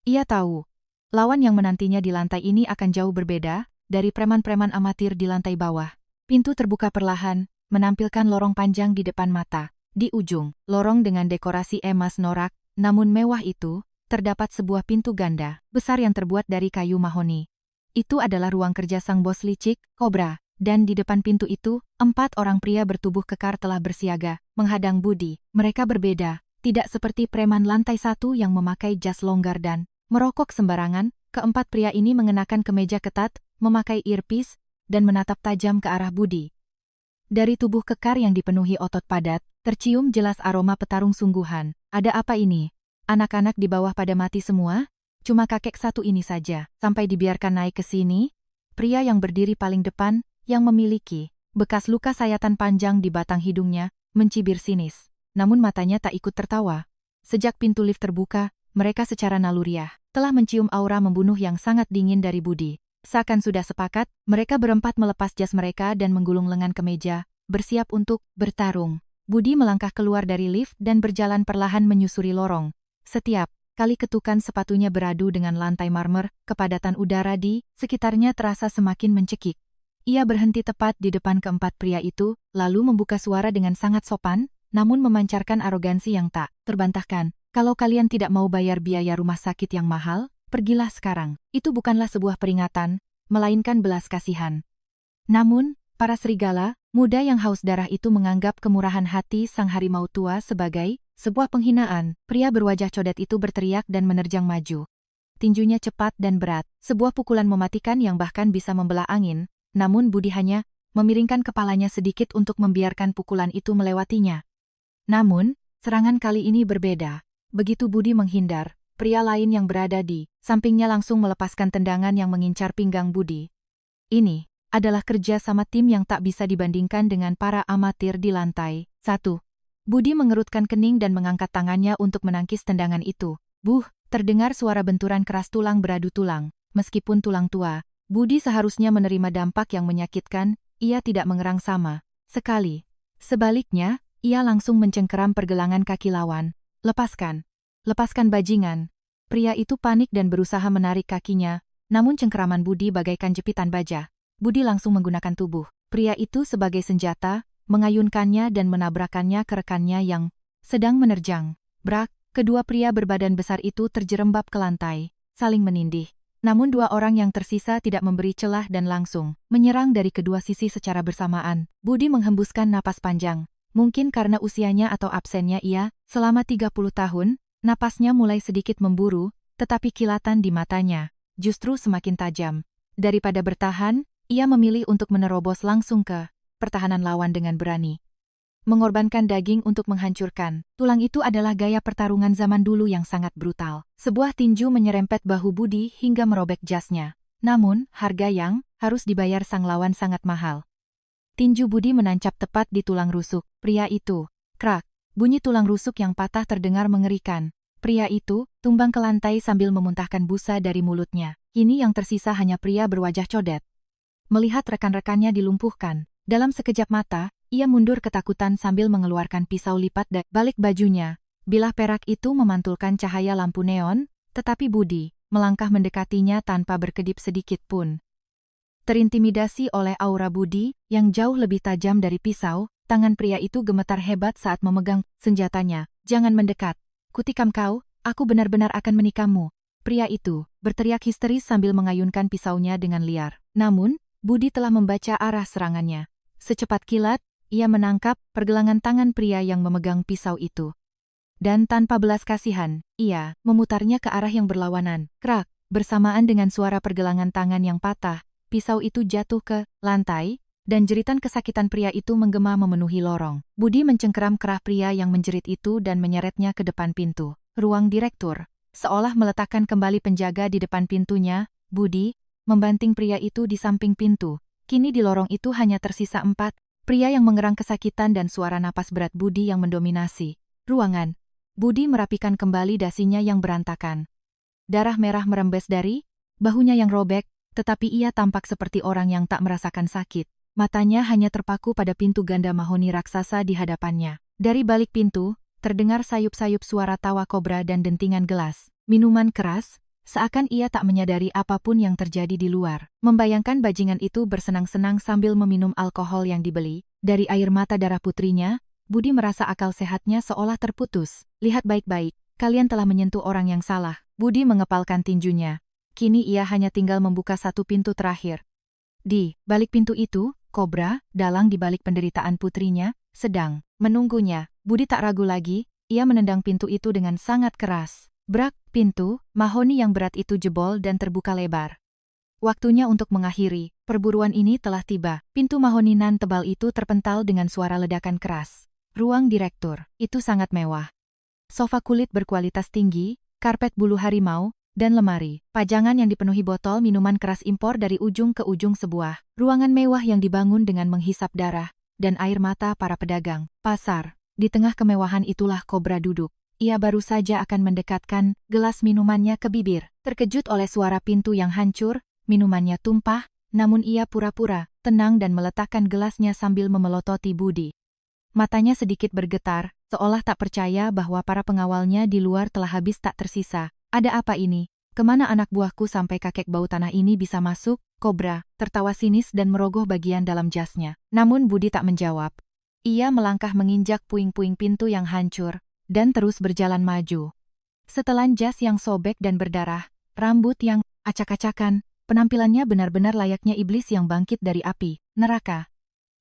Ia tahu, lawan yang menantinya di lantai ini akan jauh berbeda dari preman-preman amatir di lantai bawah. Pintu terbuka perlahan, menampilkan lorong panjang di depan mata. Di ujung, lorong dengan dekorasi emas norak, namun mewah itu, terdapat sebuah pintu ganda, besar yang terbuat dari kayu mahoni. Itu adalah ruang kerja sang bos licik, Kobra, dan di depan pintu itu, 4 orang pria bertubuh kekar telah bersiaga, menghadang Budi. Mereka berbeda, tidak seperti preman lantai 1 yang memakai jas longgar dan merokok sembarangan. Keempat pria ini mengenakan kemeja ketat, memakai earpiece, dan menatap tajam ke arah Budi. Dari tubuh kekar yang dipenuhi otot padat, tercium jelas aroma petarung sungguhan. Ada apa ini? Anak-anak di bawah pada mati semua? Cuma kakek satu ini saja. Sampai dibiarkan naik ke sini? Pria yang berdiri paling depan, yang memiliki bekas luka sayatan panjang di batang hidungnya, mencibir sinis. Namun matanya tak ikut tertawa. Sejak pintu lift terbuka, mereka secara naluriah telah mencium aura membunuh yang sangat dingin dari Budi. Seakan sudah sepakat, mereka berempat melepas jas mereka dan menggulung lengan ke meja, bersiap untuk bertarung. Budi melangkah keluar dari lift dan berjalan perlahan menyusuri lorong. Setiap kali ketukan sepatunya beradu dengan lantai marmer, kepadatan udara di sekitarnya terasa semakin mencekik. Ia berhenti tepat di depan keempat pria itu, lalu membuka suara dengan sangat sopan, namun memancarkan arogansi yang tak terbantahkan. Kalau kalian tidak mau bayar biaya rumah sakit yang mahal, pergilah sekarang. Itu bukanlah sebuah peringatan, melainkan belas kasihan. Namun, para serigala muda yang haus darah itu menganggap kemurahan hati sang harimau tua sebagai sebuah penghinaan. Pria berwajah codet itu berteriak dan menerjang maju. Tinjunya cepat dan berat, sebuah pukulan mematikan yang bahkan bisa membelah angin, namun Budi hanya memiringkan kepalanya sedikit untuk membiarkan pukulan itu melewatinya. Namun, serangan kali ini berbeda. Begitu Budi menghindar, pria lain yang berada di sampingnya langsung melepaskan tendangan yang mengincar pinggang Budi. Ini adalah kerja sama tim yang tak bisa dibandingkan dengan para amatir di lantai 1. Budi mengerutkan kening dan mengangkat tangannya untuk menangkis tendangan itu. Buh, terdengar suara benturan keras tulang beradu tulang. Meskipun tulang tua, Budi seharusnya menerima dampak yang menyakitkan, ia tidak mengerang sama sekali. Sebaliknya, ia langsung mencengkeram pergelangan kaki lawan. Lepaskan. Lepaskan bajingan. Pria itu panik dan berusaha menarik kakinya, namun cengkeraman Budi bagaikan jepitan baja. Budi langsung menggunakan tubuh pria itu sebagai senjata, mengayunkannya dan menabrakannya ke rekannya yang sedang menerjang. Brak, kedua pria berbadan besar itu terjerembab ke lantai, saling menindih. Namun 2 orang yang tersisa tidak memberi celah dan langsung menyerang dari kedua sisi secara bersamaan. Budi menghembuskan napas panjang. Mungkin karena usianya atau absennya ia, selama 30 tahun, napasnya mulai sedikit memburu, tetapi kilatan di matanya justru semakin tajam. Daripada bertahan, ia memilih untuk menerobos langsung ke pertahanan lawan dengan berani. mengorbankan daging untuk menghancurkan tulang itu adalah gaya pertarungan zaman dulu yang sangat brutal. Sebuah tinju menyerempet bahu Budi hingga merobek jasnya. Namun, harga yang harus dibayar sang lawan sangat mahal. Tinju Budi menancap tepat di tulang rusuk pria itu. Krak, bunyi tulang rusuk yang patah terdengar mengerikan. Pria itu tumbang ke lantai sambil memuntahkan busa dari mulutnya. Kini yang tersisa hanya pria berwajah codet. Melihat rekan-rekannya dilumpuhkan, dalam sekejap mata, ia mundur ketakutan sambil mengeluarkan pisau lipat dari balik bajunya. Bilah perak itu memantulkan cahaya lampu neon, tetapi Budi melangkah mendekatinya tanpa berkedip sedikit pun. Terintimidasi oleh aura Budi yang jauh lebih tajam dari pisau, tangan pria itu gemetar hebat saat memegang senjatanya. Jangan mendekat. Kutikam kau, aku benar-benar akan menikahmu. Pria itu berteriak histeris sambil mengayunkan pisaunya dengan liar. Namun, Budi telah membaca arah serangannya. Secepat kilat, ia menangkap pergelangan tangan pria yang memegang pisau itu. Dan tanpa belas kasihan, ia memutarnya ke arah yang berlawanan. Krak, bersamaan dengan suara pergelangan tangan yang patah, pisau itu jatuh ke lantai, dan jeritan kesakitan pria itu menggema memenuhi lorong. Budi mencengkeram kerah pria yang menjerit itu dan menyeretnya ke depan pintu ruang direktur. Seolah meletakkan kembali penjaga di depan pintunya, Budi membanting pria itu di samping pintu. Kini di lorong itu hanya tersisa 4 pria yang mengerang kesakitan dan suara napas berat Budi yang mendominasi ruangan. Budi merapikan kembali dasinya yang berantakan. Darah merah merembes dari bahunya yang robek, tetapi ia tampak seperti orang yang tak merasakan sakit. Matanya hanya terpaku pada pintu ganda mahoni raksasa di hadapannya. Dari balik pintu, terdengar sayup-sayup suara tawa kobra dan dentingan gelas minuman keras, seakan ia tak menyadari apapun yang terjadi di luar. Membayangkan bajingan itu bersenang-senang sambil meminum alkohol yang dibeli dari air mata darah putrinya, Budi merasa akal sehatnya seolah terputus. Lihat baik-baik, kalian telah menyentuh orang yang salah. Budi mengepalkan tinjunya. Kini ia hanya tinggal membuka satu pintu terakhir. Di balik pintu itu, kobra, dalang di balik penderitaan putrinya, sedang menunggunya. Budi tak ragu lagi, ia menendang pintu itu dengan sangat keras. Brak, pintu mahoni yang berat itu jebol dan terbuka lebar. Waktunya untuk mengakhiri perburuan ini telah tiba. Pintu mahoni nan tebal itu terpental dengan suara ledakan keras. Ruang direktur itu sangat mewah. Sofa kulit berkualitas tinggi, karpet bulu harimau, dan lemari pajangan yang dipenuhi botol minuman keras impor dari ujung ke ujung sebuah ruangan mewah yang dibangun dengan menghisap darah dan air mata para pedagang pasar. Di tengah kemewahan itulah kobra duduk. Ia baru saja akan mendekatkan gelas minumannya ke bibir. Terkejut oleh suara pintu yang hancur, minumannya tumpah, namun ia pura-pura tenang dan meletakkan gelasnya sambil memelototi Budi. Matanya sedikit bergetar, seolah tak percaya bahwa para pengawalnya di luar telah habis tak tersisa. Ada apa ini? Kemana anak buahku sampai kakek bau tanah ini bisa masuk? Kobra tertawa sinis dan merogoh bagian dalam jasnya. Namun Budi tak menjawab. Ia melangkah menginjak puing-puing pintu yang hancur, dan terus berjalan maju. Setelan jas yang sobek dan berdarah, rambut yang acak-acakan, penampilannya benar-benar layaknya iblis yang bangkit dari api neraka.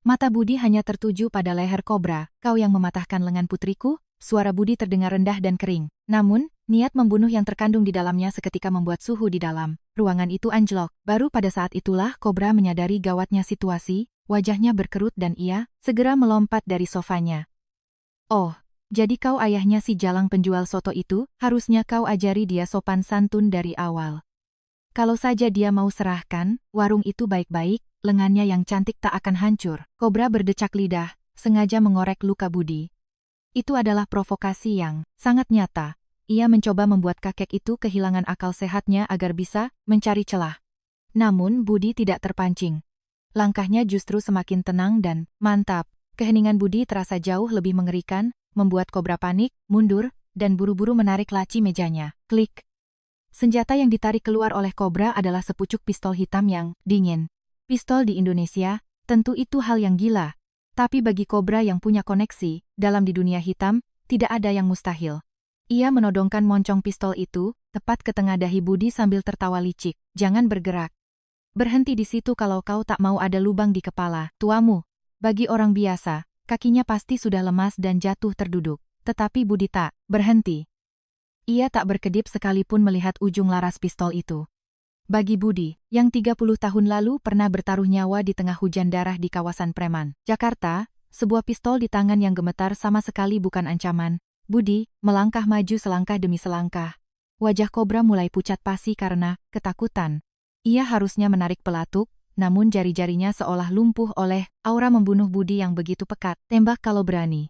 Mata Budi hanya tertuju pada leher kobra. Kau yang mematahkan lengan putriku? Suara Budi terdengar rendah dan kering. Namun, niat membunuh yang terkandung di dalamnya seketika membuat suhu di dalam ruangan itu anjlok. Baru pada saat itulah kobra menyadari gawatnya situasi, wajahnya berkerut dan ia segera melompat dari sofanya. Oh, jadi kau ayahnya si jalang penjual soto itu? Harusnya kau ajari dia sopan santun dari awal. Kalau saja dia mau serahkan warung itu baik-baik, lengannya yang cantik tak akan hancur. Kobra berdecak lidah, sengaja mengorek luka Budi. Itu adalah provokasi yang sangat nyata. Ia mencoba membuat kakek itu kehilangan akal sehatnya agar bisa mencari celah. Namun Budi tidak terpancing. Langkahnya justru semakin tenang dan mantap. Keheningan Budi terasa jauh lebih mengerikan, membuat kobra panik, mundur, dan buru-buru menarik laci mejanya. Klik. Senjata yang ditarik keluar oleh kobra adalah sepucuk pistol hitam yang dingin. Pistol di Indonesia, tentu itu hal yang gila. Tapi bagi kobra yang punya koneksi dalam di dunia hitam, tidak ada yang mustahil. Ia menodongkan moncong pistol itu tepat ke tengah dahi Budi sambil tertawa licik. Jangan bergerak. Berhenti di situ kalau kau tak mau ada lubang di kepala. Tuamu. Bagi orang biasa, kakinya pasti sudah lemas dan jatuh terduduk. Tetapi Budi tak berhenti. Ia tak berkedip sekalipun melihat ujung laras pistol itu. Bagi Budi, yang 30 tahun lalu pernah bertaruh nyawa di tengah hujan darah di kawasan preman Jakarta, sebuah pistol di tangan yang gemetar sama sekali bukan ancaman. Budi melangkah maju selangkah demi selangkah. Wajah kobra mulai pucat pasi karena ketakutan. Ia harusnya menarik pelatuk, namun jari-jarinya seolah lumpuh oleh aura membunuh Budi yang begitu pekat. Tembak kalau berani.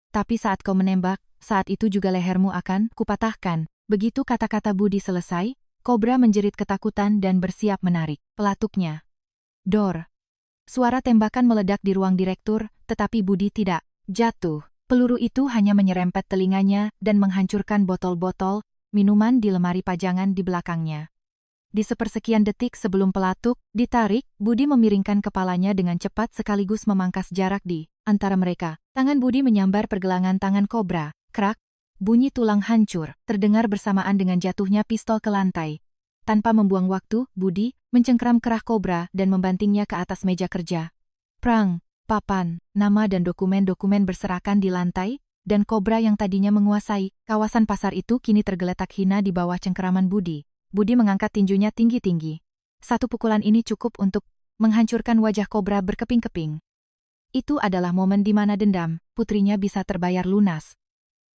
Tapi saat kau menembak, saat itu juga lehermu akan kupatahkan. Begitu kata-kata Budi selesai, kobra menjerit ketakutan dan bersiap menarik pelatuknya. Dor. Suara tembakan meledak di ruang direktur, tetapi Budi tidak jatuh. Peluru itu hanya menyerempet telinganya dan menghancurkan botol-botol minuman di lemari pajangan di belakangnya. Di sepersekian detik sebelum pelatuk ditarik, Budi memiringkan kepalanya dengan cepat sekaligus memangkas jarak di antara mereka. Tangan Budi menyambar pergelangan tangan kobra. Krak, bunyi tulang hancur, terdengar bersamaan dengan jatuhnya pistol ke lantai. Tanpa membuang waktu, Budi mencengkram kerah kobra dan membantingnya ke atas meja kerja. Prang, papan, nama dan dokumen-dokumen berserakan di lantai, dan kobra yang tadinya menguasai kawasan pasar itu kini tergeletak hina di bawah cengkeraman Budi. Budi mengangkat tinjunya tinggi-tinggi. Satu pukulan ini cukup untuk menghancurkan wajah kobra berkeping-keping. Itu adalah momen di mana dendam putrinya bisa terbayar lunas.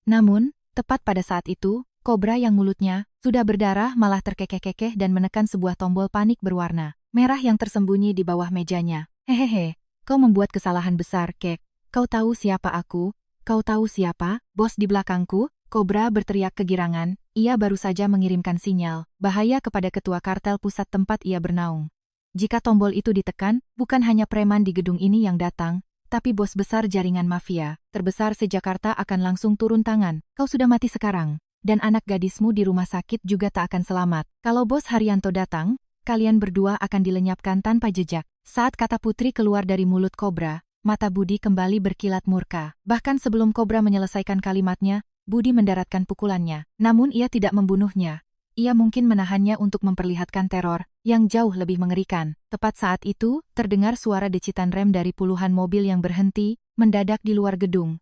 Namun, tepat pada saat itu, kobra yang mulutnya sudah berdarah malah terkekeh-kekeh dan menekan sebuah tombol panik berwarna merah yang tersembunyi di bawah mejanya. Hehehe, kau membuat kesalahan besar, Kek. Kau tahu siapa aku? Kau tahu siapa bos di belakangku? Kobra berteriak kegirangan. Ia baru saja mengirimkan sinyal bahaya kepada ketua kartel pusat tempat ia bernaung. Jika tombol itu ditekan, bukan hanya preman di gedung ini yang datang, tapi bos besar jaringan mafia terbesar se-Jakarta akan langsung turun tangan. Kau sudah mati sekarang. Dan anak gadismu di rumah sakit juga tak akan selamat. Kalau bos Haryanto datang, kalian berdua akan dilenyapkan tanpa jejak. Saat kata putri keluar dari mulut kobra, mata Budi kembali berkilat murka. Bahkan sebelum kobra menyelesaikan kalimatnya, Budi mendaratkan pukulannya. Namun ia tidak membunuhnya. Ia mungkin menahannya untuk memperlihatkan teror yang jauh lebih mengerikan. Tepat saat itu, terdengar suara decitan rem dari puluhan mobil yang berhenti mendadak di luar gedung.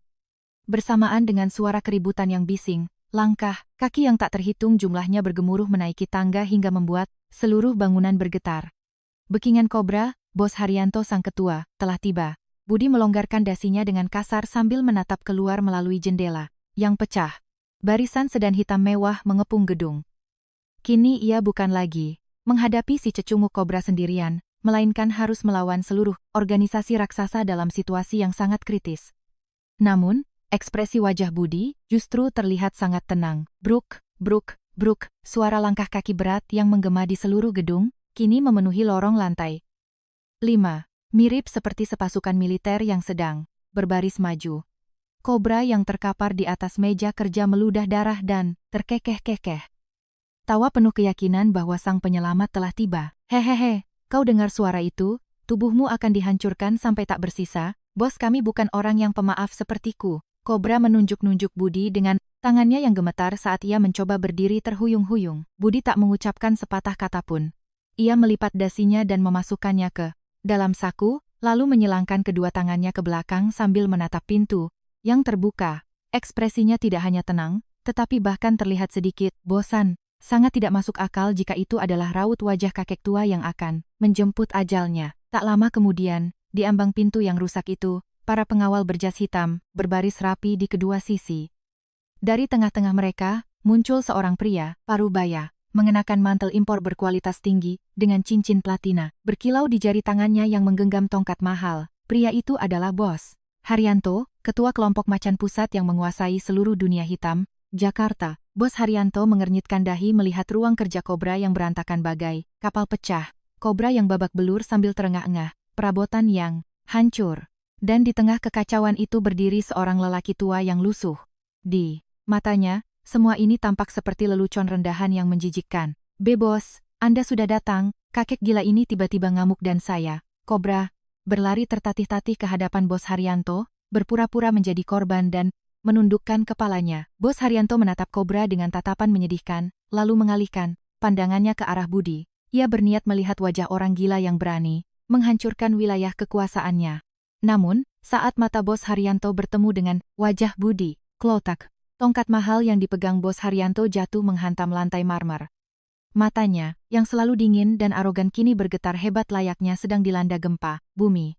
Bersamaan dengan suara keributan yang bising, langkah, kaki yang tak terhitung jumlahnya bergemuruh menaiki tangga hingga membuat seluruh bangunan bergetar. Bekingan kobra, bos Haryanto sang ketua, telah tiba. Budi melonggarkan dasinya dengan kasar sambil menatap keluar melalui jendela yang pecah. Barisan sedan hitam mewah mengepung gedung. Kini ia bukan lagi menghadapi si cecunguk kobra sendirian, melainkan harus melawan seluruh organisasi raksasa dalam situasi yang sangat kritis. Namun, ekspresi wajah Budi justru terlihat sangat tenang. Bruk, bruk, bruk, suara langkah kaki berat yang menggema di seluruh gedung, kini memenuhi lorong lantai 5. Mirip seperti sepasukan militer yang sedang berbaris maju. Kobra yang terkapar di atas meja kerja meludah darah dan terkekeh-kekeh. Tawa penuh keyakinan bahwa sang penyelamat telah tiba. Hehehe, kau dengar suara itu? Tubuhmu akan dihancurkan sampai tak bersisa. Bos kami bukan orang yang pemaaf sepertiku. Kobra menunjuk-nunjuk Budi dengan tangannya yang gemetar saat ia mencoba berdiri terhuyung-huyung. Budi tak mengucapkan sepatah kata pun. Ia melipat dasinya dan memasukkannya ke dalam saku, lalu menyilangkan kedua tangannya ke belakang sambil menatap pintu yang terbuka. Ekspresinya tidak hanya tenang, tetapi bahkan terlihat sedikit bosan. Sangat tidak masuk akal jika itu adalah raut wajah kakek tua yang akan menjemput ajalnya. Tak lama kemudian, di ambang pintu yang rusak itu, para pengawal berjas hitam berbaris rapi di kedua sisi. Dari tengah-tengah mereka, muncul seorang pria, parubaya, mengenakan mantel impor berkualitas tinggi, dengan cincin platina, berkilau di jari tangannya yang menggenggam tongkat mahal. Pria itu adalah bos Haryanto, ketua kelompok macan pusat yang menguasai seluruh dunia hitam, Jakarta. Bos Haryanto mengernyitkan dahi melihat ruang kerja kobra yang berantakan bagai kapal pecah, kobra yang babak belur sambil terengah-engah, perabotan yang hancur. Dan di tengah kekacauan itu berdiri seorang lelaki tua yang lusuh. Di matanya, semua ini tampak seperti lelucon rendahan yang menjijikkan. Bos, Anda sudah datang. Kakek gila ini tiba-tiba ngamuk dan saya, kobra, berlari tertatih-tatih ke hadapan bos Haryanto, berpura-pura menjadi korban dan menundukkan kepalanya. Bos Haryanto menatap kobra dengan tatapan menyedihkan, lalu mengalihkan pandangannya ke arah Budi. Ia berniat melihat wajah orang gila yang berani menghancurkan wilayah kekuasaannya. Namun, saat mata bos Haryanto bertemu dengan wajah Budi, klotak, tongkat mahal yang dipegang bos Haryanto jatuh menghantam lantai marmer. Matanya, yang selalu dingin dan arogan kini bergetar hebat layaknya sedang dilanda gempa bumi.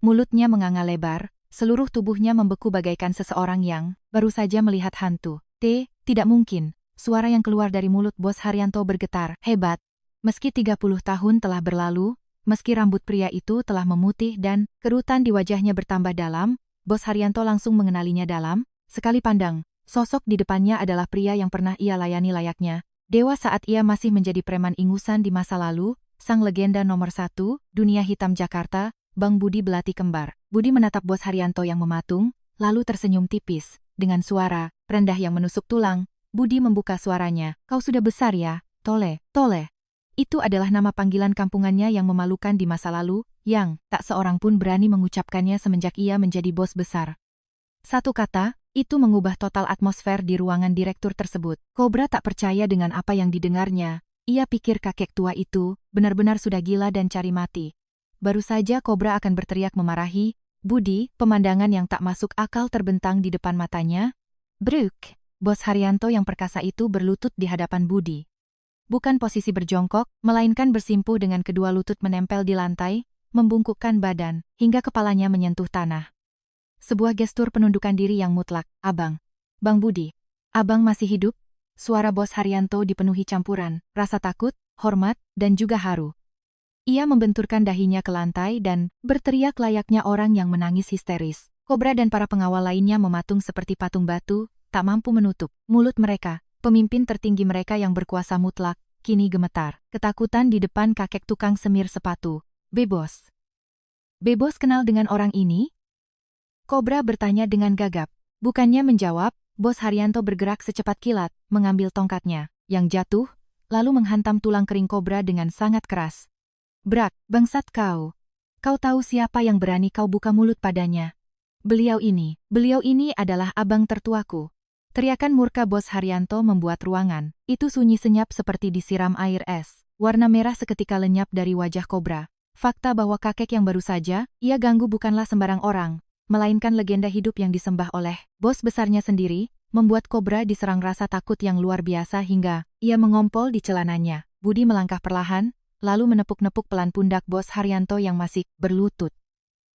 Mulutnya menganga lebar, Seluruh tubuhnya membeku bagaikan seseorang yang baru saja melihat hantu. Tidak mungkin. Suara yang keluar dari mulut Bos Haryanto bergetar hebat. Meski 30 tahun telah berlalu, meski rambut pria itu telah memutih dan kerutan di wajahnya bertambah dalam, Bos Haryanto langsung mengenalinya dalam sekali pandang. Sosok di depannya adalah pria yang pernah ia layani layaknya dewa saat ia masih menjadi preman ingusan di masa lalu, sang legenda nomor 1, dunia hitam Jakarta, Bang Budi Belati Kembar. Budi menatap Bos Haryanto yang mematung, lalu tersenyum tipis. Dengan suara rendah yang menusuk tulang, Budi membuka suaranya. Kau sudah besar ya, Tole. Itu adalah nama panggilan kampungannya yang memalukan di masa lalu, yang tak seorang pun berani mengucapkannya semenjak ia menjadi bos besar. Satu kata, itu mengubah total atmosfer di ruangan direktur tersebut. Kobra tak percaya dengan apa yang didengarnya. Ia pikir kakek tua itu benar-benar sudah gila dan cari mati. Baru saja Kobra akan berteriak memarahi, Budi, pemandangan yang tak masuk akal terbentang di depan matanya. Bruk, Bos Haryanto yang perkasa itu berlutut di hadapan Budi. Bukan posisi berjongkok, melainkan bersimpuh dengan kedua lutut menempel di lantai, membungkukkan badan, hingga kepalanya menyentuh tanah. Sebuah gestur penundukan diri yang mutlak. Abang. Bang Budi. Abang masih hidup? Suara Bos Haryanto dipenuhi campuran, rasa takut, hormat, dan juga haru. Ia membenturkan dahinya ke lantai dan berteriak layaknya orang yang menangis histeris. Kobra dan para pengawal lainnya mematung seperti patung batu, tak mampu menutup mulut mereka. Pemimpin tertinggi mereka yang berkuasa mutlak, kini gemetar. Ketakutan di depan kakek tukang semir sepatu. Bebos. Bebos kenal dengan orang ini? Kobra bertanya dengan gagap. Bukannya menjawab, Bos Haryanto bergerak secepat kilat, mengambil tongkatnya, yang jatuh, lalu menghantam tulang kering Kobra dengan sangat keras. Brak, bangsat kau. Kau tahu siapa yang berani kau buka mulut padanya? Beliau ini adalah abang tertuaku. Teriakan murka Bos Haryanto membuat ruangan itu sunyi senyap seperti disiram air es. Warna merah seketika lenyap dari wajah Kobra. Fakta bahwa kakek yang baru saja ia ganggu bukanlah sembarang orang, melainkan legenda hidup yang disembah oleh bos besarnya sendiri, membuat Kobra diserang rasa takut yang luar biasa hingga ia mengompol di celananya. Budi melangkah perlahan, lalu menepuk-nepuk pelan pundak Bos Haryanto yang masih berlutut.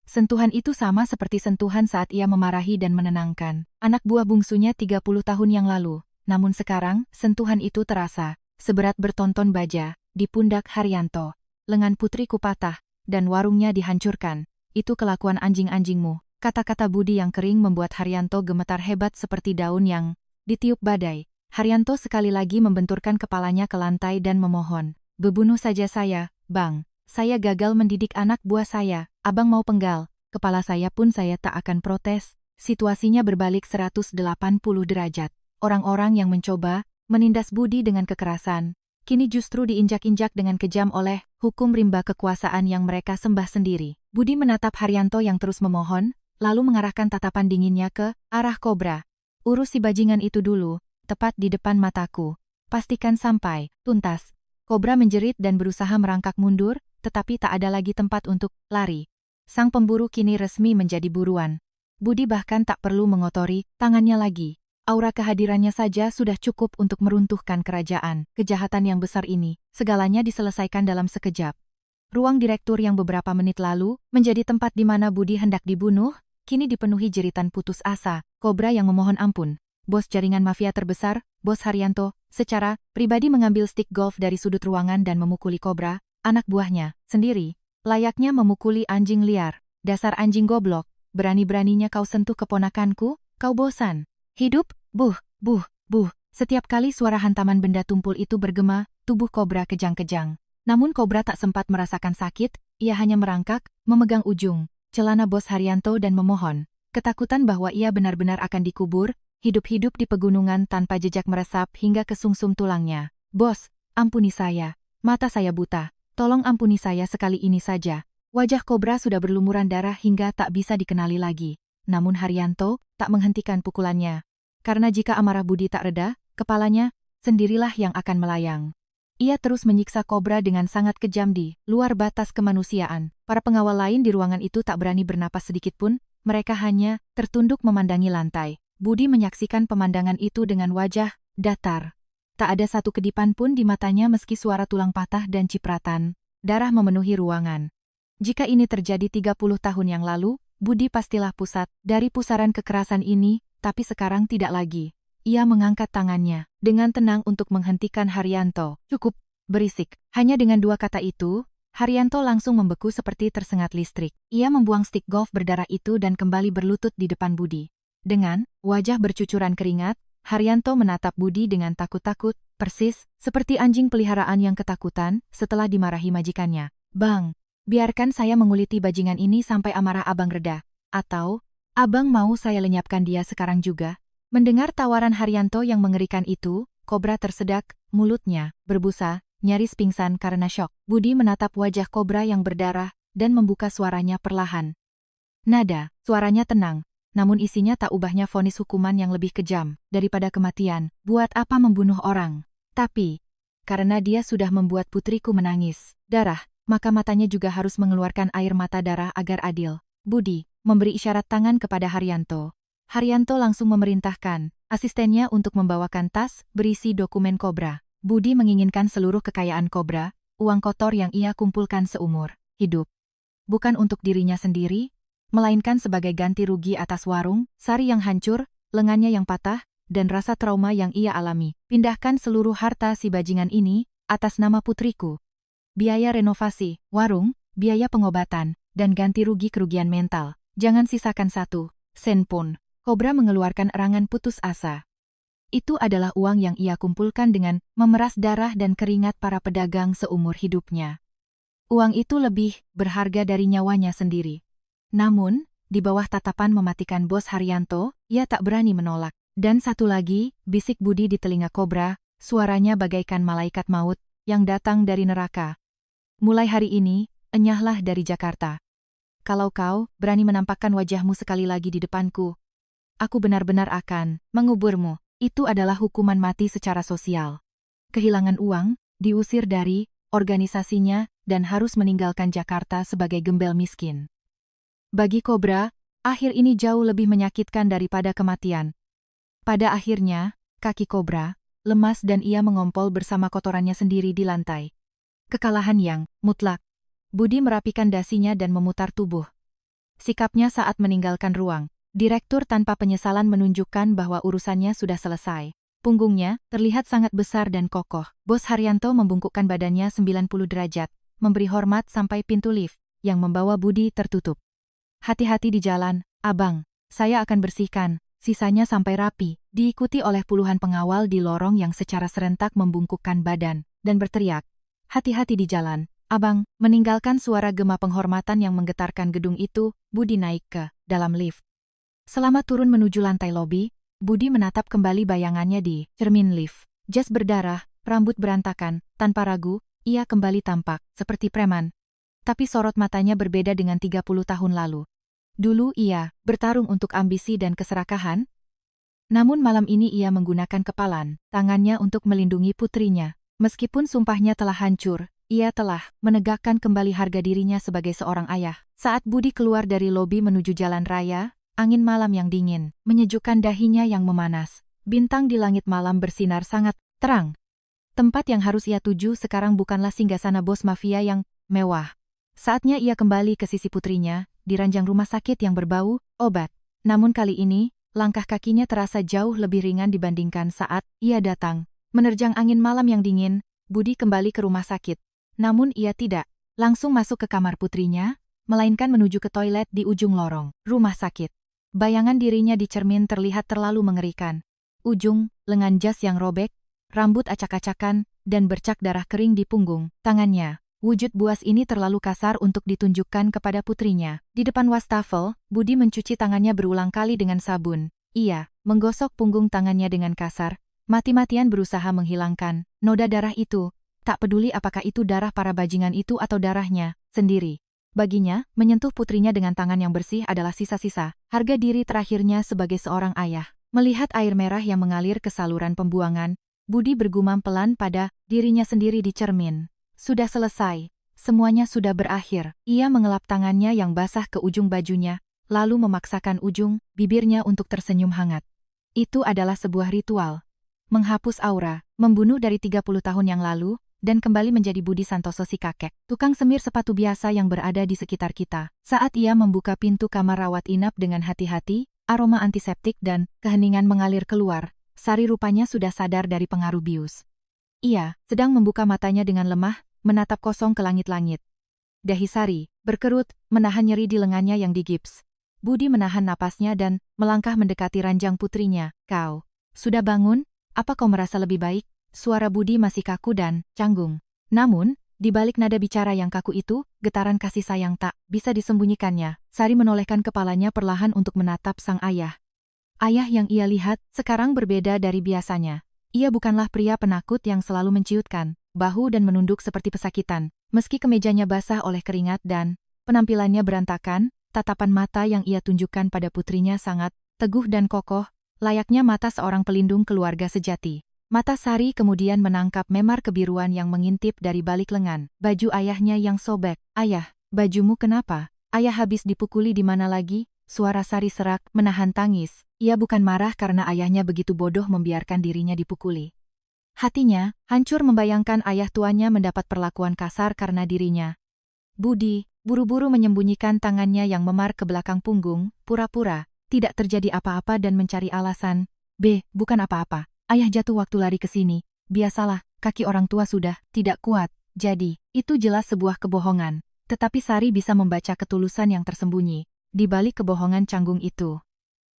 Sentuhan itu sama seperti sentuhan saat ia memarahi dan menenangkan anak buah bungsunya 30 tahun yang lalu. Namun sekarang, sentuhan itu terasa seberat bertonton baja di pundak Haryanto. Lengan putriku patah, dan warungnya dihancurkan. Itu kelakuan anjing-anjingmu. Kata-kata Budi yang kering membuat Haryanto gemetar hebat seperti daun yang ditiup badai. Haryanto sekali lagi membenturkan kepalanya ke lantai dan memohon. Bebunuh saja saya, Bang. Saya gagal mendidik anak buah saya. Abang mau penggal. Kepala saya pun saya tak akan protes. Situasinya berbalik 180 derajat. Orang-orang yang mencoba menindas Budi dengan kekerasan, kini justru diinjak-injak dengan kejam oleh hukum rimba kekuasaan yang mereka sembah sendiri. Budi menatap Haryanto yang terus memohon, lalu mengarahkan tatapan dinginnya ke arah Kobra. Urus si bajingan itu dulu, tepat di depan mataku. Pastikan sampai tuntas. Kobra menjerit dan berusaha merangkak mundur, tetapi tak ada lagi tempat untuk lari. Sang pemburu kini resmi menjadi buruan. Budi bahkan tak perlu mengotori tangannya lagi. Aura kehadirannya saja sudah cukup untuk meruntuhkan kerajaan. Kejahatan yang besar ini, segalanya diselesaikan dalam sekejap. Ruang direktur yang beberapa menit lalu menjadi tempat di mana Budi hendak dibunuh, kini dipenuhi jeritan putus asa. Kobra yang memohon ampun. Bos jaringan mafia terbesar, Bos Haryanto, secara pribadi mengambil stik golf dari sudut ruangan dan memukuli Kobra, anak buahnya, sendiri. Layaknya memukuli anjing liar. Dasar anjing goblok, berani-beraninya kau sentuh keponakanku, kau bosan. Hidup, buh. Setiap kali suara hantaman benda tumpul itu bergema, tubuh Kobra kejang-kejang. Namun Kobra tak sempat merasakan sakit, ia hanya merangkak, memegang ujung celana Bos Haryanto dan memohon. Ketakutan bahwa ia benar-benar akan dikubur, hidup-hidup di pegunungan tanpa jejak meresap hingga ke sumsum tulangnya. Bos, ampuni saya. Mata saya buta. Tolong ampuni saya sekali ini saja. Wajah Kobra sudah berlumuran darah hingga tak bisa dikenali lagi. Namun Haryanto tak menghentikan pukulannya. Karena jika amarah Budi tak reda, kepalanya sendirilah yang akan melayang. Ia terus menyiksa Kobra dengan sangat kejam di luar batas kemanusiaan. Para pengawal lain di ruangan itu tak berani bernapas sedikit pun, mereka hanya tertunduk memandangi lantai. Budi menyaksikan pemandangan itu dengan wajah datar. Tak ada satu kedipan pun di matanya meski suara tulang patah dan cipratan darah memenuhi ruangan. Jika ini terjadi 30 tahun yang lalu, Budi pastilah pusat dari pusaran kekerasan ini, tapi sekarang tidak lagi. Ia mengangkat tangannya dengan tenang untuk menghentikan Haryanto. Cukup, berisik. Hanya dengan dua kata itu, Haryanto langsung membeku seperti tersengat listrik. Ia membuang stik golf berdarah itu dan kembali berlutut di depan Budi. Dengan wajah bercucuran keringat, Haryanto menatap Budi dengan takut-takut, persis seperti anjing peliharaan yang ketakutan setelah dimarahi majikannya. Bang, biarkan saya menguliti bajingan ini sampai amarah abang reda. Atau, abang mau saya lenyapkan dia sekarang juga? Mendengar tawaran Haryanto yang mengerikan itu, Kobra tersedak, mulutnya berbusa, nyaris pingsan karena syok. Budi menatap wajah Kobra yang berdarah dan membuka suaranya perlahan. Nada, suaranya tenang, namun isinya tak ubahnya vonis hukuman yang lebih kejam daripada kematian. Buat apa membunuh orang? Tapi, karena dia sudah membuat putriku menangis darah, maka matanya juga harus mengeluarkan air mata darah agar adil. Budi memberi isyarat tangan kepada Haryanto. Haryanto langsung memerintahkan asistennya untuk membawakan tas berisi dokumen Kobra. Budi menginginkan seluruh kekayaan Kobra, uang kotor yang ia kumpulkan seumur hidup. Bukan untuk dirinya sendiri, melainkan sebagai ganti rugi atas warung, sari yang hancur, lengannya yang patah, dan rasa trauma yang ia alami. Pindahkan seluruh harta si bajingan ini atas nama putriku. Biaya renovasi, warung, biaya pengobatan, dan ganti rugi kerugian mental. Jangan sisakan 1 sen pun. Kobra mengeluarkan erangan putus asa. Itu adalah uang yang ia kumpulkan dengan memeras darah dan keringat para pedagang seumur hidupnya. Uang itu lebih berharga dari nyawanya sendiri. Namun, di bawah tatapan mematikan bos Haryanto, ia tak berani menolak. Dan satu lagi, bisik Budi di telinga Kobra, suaranya bagaikan malaikat maut yang datang dari neraka. Mulai hari ini, enyahlah dari Jakarta. Kalau kau berani menampakkan wajahmu sekali lagi di depanku, aku benar-benar akan menguburmu. Itu adalah hukuman mati secara sosial. Kehilangan uang, diusir dari organisasinya, dan harus meninggalkan Jakarta sebagai gembel miskin. Bagi Kobra, akhir ini jauh lebih menyakitkan daripada kematian. Pada akhirnya, kaki Kobra lemas dan ia mengompol bersama kotorannya sendiri di lantai. Kekalahan yang mutlak. Budi merapikan dasinya dan memutar tubuh. Sikapnya saat meninggalkan ruang. Direktur tanpa penyesalan menunjukkan bahwa urusannya sudah selesai. Punggungnya terlihat sangat besar dan kokoh. Bos Haryanto membungkukkan badannya 90 derajat, memberi hormat sampai pintu lift yang membawa Budi tertutup. Hati-hati di jalan, abang. Saya akan bersihkan, sisanya sampai rapi. Diikuti oleh puluhan pengawal di lorong yang secara serentak membungkukkan badan dan berteriak. Hati-hati di jalan, abang. Meninggalkan suara gema penghormatan yang menggetarkan gedung itu, Budi naik ke dalam lift. Selama turun menuju lantai lobi, Budi menatap kembali bayangannya di cermin lift. Jas berdarah, rambut berantakan, tanpa ragu, ia kembali tampak seperti preman. Tapi sorot matanya berbeda dengan 30 tahun lalu. Dulu ia bertarung untuk ambisi dan keserakahan. Namun malam ini ia menggunakan kepalan tangannya untuk melindungi putrinya. Meskipun sumpahnya telah hancur, ia telah menegakkan kembali harga dirinya sebagai seorang ayah. Saat Budi keluar dari lobi menuju jalan raya, angin malam yang dingin menyejukkan dahinya yang memanas. Bintang di langit malam bersinar sangat terang. Tempat yang harus ia tuju sekarang bukanlah singgasana bos mafia yang mewah. Saatnya ia kembali ke sisi putrinya, di ranjang rumah sakit yang berbau obat. Namun kali ini, langkah kakinya terasa jauh lebih ringan dibandingkan saat ia datang. Menerjang angin malam yang dingin, Budi kembali ke rumah sakit. Namun ia tidak langsung masuk ke kamar putrinya, melainkan menuju ke toilet di ujung lorong rumah sakit. Bayangan dirinya di cermin terlihat terlalu mengerikan. Ujung lengan jas yang robek, rambut acak-acakan, dan bercak darah kering di punggung tangannya. Wujud buas ini terlalu kasar untuk ditunjukkan kepada putrinya. Di depan wastafel, Budi mencuci tangannya berulang kali dengan sabun. Ia menggosok punggung tangannya dengan kasar, mati-matian berusaha menghilangkan noda darah itu. Tak peduli apakah itu darah para bajingan itu atau darahnya sendiri. Baginya, menyentuh putrinya dengan tangan yang bersih adalah sisa-sisa harga diri terakhirnya sebagai seorang ayah. Melihat air merah yang mengalir ke saluran pembuangan, Budi bergumam pelan pada dirinya sendiri di cermin. Sudah selesai. Semuanya sudah berakhir. Ia mengelap tangannya yang basah ke ujung bajunya, lalu memaksakan ujung bibirnya untuk tersenyum hangat. Itu adalah sebuah ritual. Menghapus aura, membunuh dari 30 tahun yang lalu, dan kembali menjadi Budi Santoso si kakek, tukang semir sepatu biasa yang berada di sekitar kita. Saat ia membuka pintu kamar rawat inap dengan hati-hati, aroma antiseptik dan keheningan mengalir keluar. Sari rupanya sudah sadar dari pengaruh bius. Ia sedang membuka matanya dengan lemah, menatap kosong ke langit-langit. Dahi Sari berkerut, menahan nyeri di lengannya yang digips. Budi menahan napasnya dan melangkah mendekati ranjang putrinya. Kau sudah bangun? Apa kau merasa lebih baik? Suara Budi masih kaku dan canggung. Namun, di balik nada bicara yang kaku itu, getaran kasih sayang tak bisa disembunyikannya. Sari menolehkan kepalanya perlahan untuk menatap sang ayah. Ayah yang ia lihat sekarang berbeda dari biasanya. Ia bukanlah pria penakut yang selalu menciutkan bahu dan menunduk seperti pesakitan. Meski kemejanya basah oleh keringat dan penampilannya berantakan, tatapan mata yang ia tunjukkan pada putrinya sangat teguh dan kokoh, layaknya mata seorang pelindung keluarga sejati. Mata Sari kemudian menangkap memar kebiruan yang mengintip dari balik lengan baju ayahnya yang sobek. Ayah, bajumu kenapa? Ayah habis dipukuli di mana lagi? Suara Sari serak, menahan tangis. Ia bukan marah karena ayahnya begitu bodoh membiarkan dirinya dipukuli. Hatinya hancur membayangkan ayah tuanya mendapat perlakuan kasar karena dirinya. Budi buru-buru menyembunyikan tangannya yang memar ke belakang punggung, pura-pura tidak terjadi apa-apa dan mencari alasan. Bukan apa-apa. Ayah jatuh waktu lari ke sini. Biasalah, kaki orang tua sudah tidak kuat. Jadi, itu jelas sebuah kebohongan. Tetapi Sari bisa membaca ketulusan yang tersembunyi di balik kebohongan canggung itu.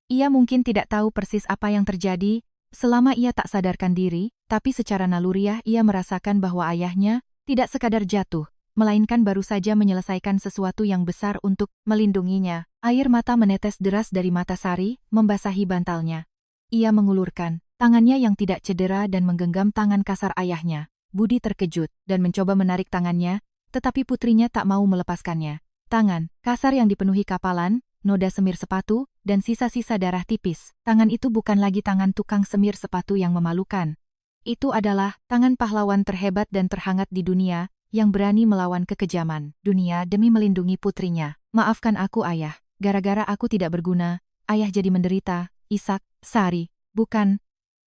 Ia mungkin tidak tahu persis apa yang terjadi selama ia tak sadarkan diri, tapi secara naluriah ia merasakan bahwa ayahnya tidak sekadar jatuh, melainkan baru saja menyelesaikan sesuatu yang besar untuk melindunginya. Air mata menetes deras dari mata Sari, membasahi bantalnya. Ia mengulurkan tangannya yang tidak cedera dan menggenggam tangan kasar ayahnya. Budi terkejut dan mencoba menarik tangannya, tetapi putrinya tak mau melepaskannya. Tangan kasar yang dipenuhi kapalan, noda semir sepatu, dan sisa-sisa darah tipis. Tangan itu bukan lagi tangan tukang semir sepatu yang memalukan. Itu adalah tangan pahlawan terhebat dan terhangat di dunia, yang berani melawan kekejaman dunia demi melindungi putrinya. Maafkan aku ayah, gara-gara aku tidak berguna, ayah jadi menderita. Isak, Sari, bukan.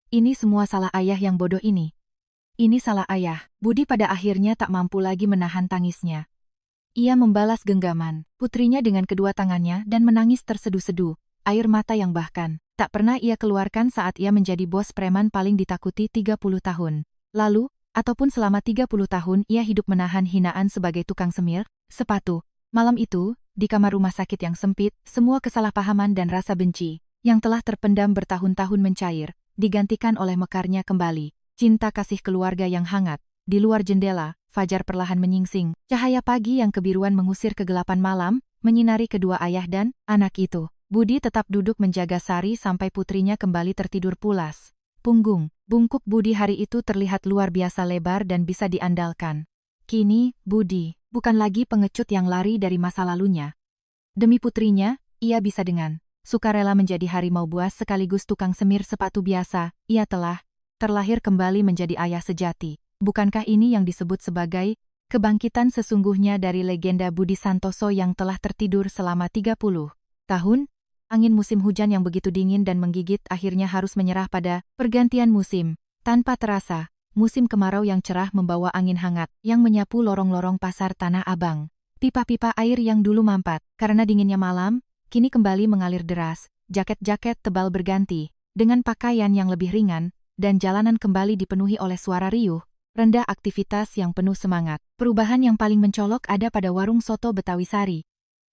Ini semua salah ayah yang bodoh ini. Ini salah ayah. Budi pada akhirnya tak mampu lagi menahan tangisnya. Ia membalas genggaman putrinya dengan kedua tangannya dan menangis terseduh-seduh, air mata yang bahkan tak pernah ia keluarkan saat ia menjadi bos preman paling ditakuti 30 tahun. Lalu, ataupun selama 30 tahun ia hidup menahan hinaan sebagai tukang semir sepatu. Malam itu, di kamar rumah sakit yang sempit, semua kesalahpahaman dan rasa benci yang telah terpendam bertahun-tahun mencair, digantikan oleh mekarnya kembali cinta kasih keluarga yang hangat. Di luar jendela, fajar perlahan menyingsing. Cahaya pagi yang kebiruan mengusir kegelapan malam, menyinari kedua ayah dan anak itu. Budi tetap duduk menjaga Sari sampai putrinya kembali tertidur pulas. Punggung bungkuk Budi hari itu terlihat luar biasa lebar dan bisa diandalkan. Kini, Budi bukan lagi pengecut yang lari dari masa lalunya. Demi putrinya, ia bisa dengan sukarela menjadi harimau buas sekaligus tukang semir sepatu biasa. Ia telah terlahir kembali menjadi ayah sejati. Bukankah ini yang disebut sebagai kebangkitan sesungguhnya dari legenda Budi Santoso yang telah tertidur selama 30 tahun? Angin musim hujan yang begitu dingin dan menggigit akhirnya harus menyerah pada pergantian musim. Tanpa terasa, musim kemarau yang cerah membawa angin hangat yang menyapu lorong-lorong pasar Tanah Abang. Pipa-pipa air yang dulu mampat karena dinginnya malam, kini kembali mengalir deras. Jaket-jaket tebal berganti dengan pakaian yang lebih ringan, dan jalanan kembali dipenuhi oleh suara riuh rendah aktivitas yang penuh semangat. Perubahan yang paling mencolok ada pada warung soto Betawi Sari.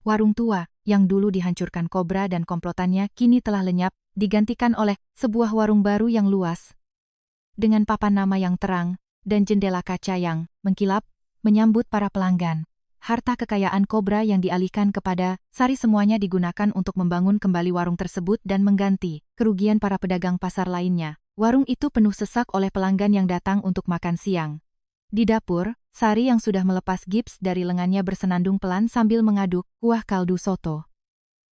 Warung tua, yang dulu dihancurkan kobra dan komplotannya kini telah lenyap, digantikan oleh sebuah warung baru yang luas. Dengan papan nama yang terang, dan jendela kaca yang mengkilap, menyambut para pelanggan. Harta kekayaan kobra yang dialihkan kepada Sari semuanya digunakan untuk membangun kembali warung tersebut dan mengganti kerugian para pedagang pasar lainnya. Warung itu penuh sesak oleh pelanggan yang datang untuk makan siang. Di dapur, Sari yang sudah melepas gips dari lengannya bersenandung pelan sambil mengaduk kuah kaldu soto.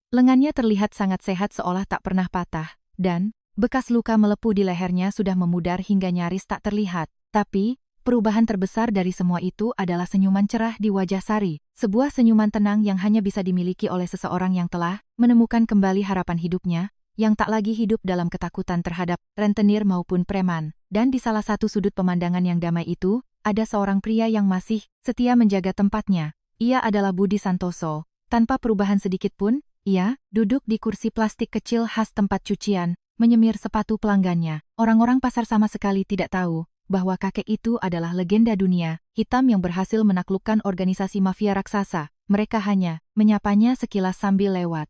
Lengannya terlihat sangat sehat seolah tak pernah patah, dan bekas luka melepuh di lehernya sudah memudar hingga nyaris tak terlihat. Tapi, perubahan terbesar dari semua itu adalah senyuman cerah di wajah Sari. Sebuah senyuman tenang yang hanya bisa dimiliki oleh seseorang yang telah menemukan kembali harapan hidupnya, yang tak lagi hidup dalam ketakutan terhadap rentenir maupun preman. Dan di salah satu sudut pemandangan yang damai itu, ada seorang pria yang masih setia menjaga tempatnya. Ia adalah Budi Santoso. Tanpa perubahan sedikit pun, ia duduk di kursi plastik kecil khas tempat cucian, menyemir sepatu pelanggannya. Orang-orang pasar sama sekali tidak tahu bahwa kakek itu adalah legenda dunia hitam yang berhasil menaklukkan organisasi mafia raksasa. Mereka hanya menyapanya sekilas sambil lewat.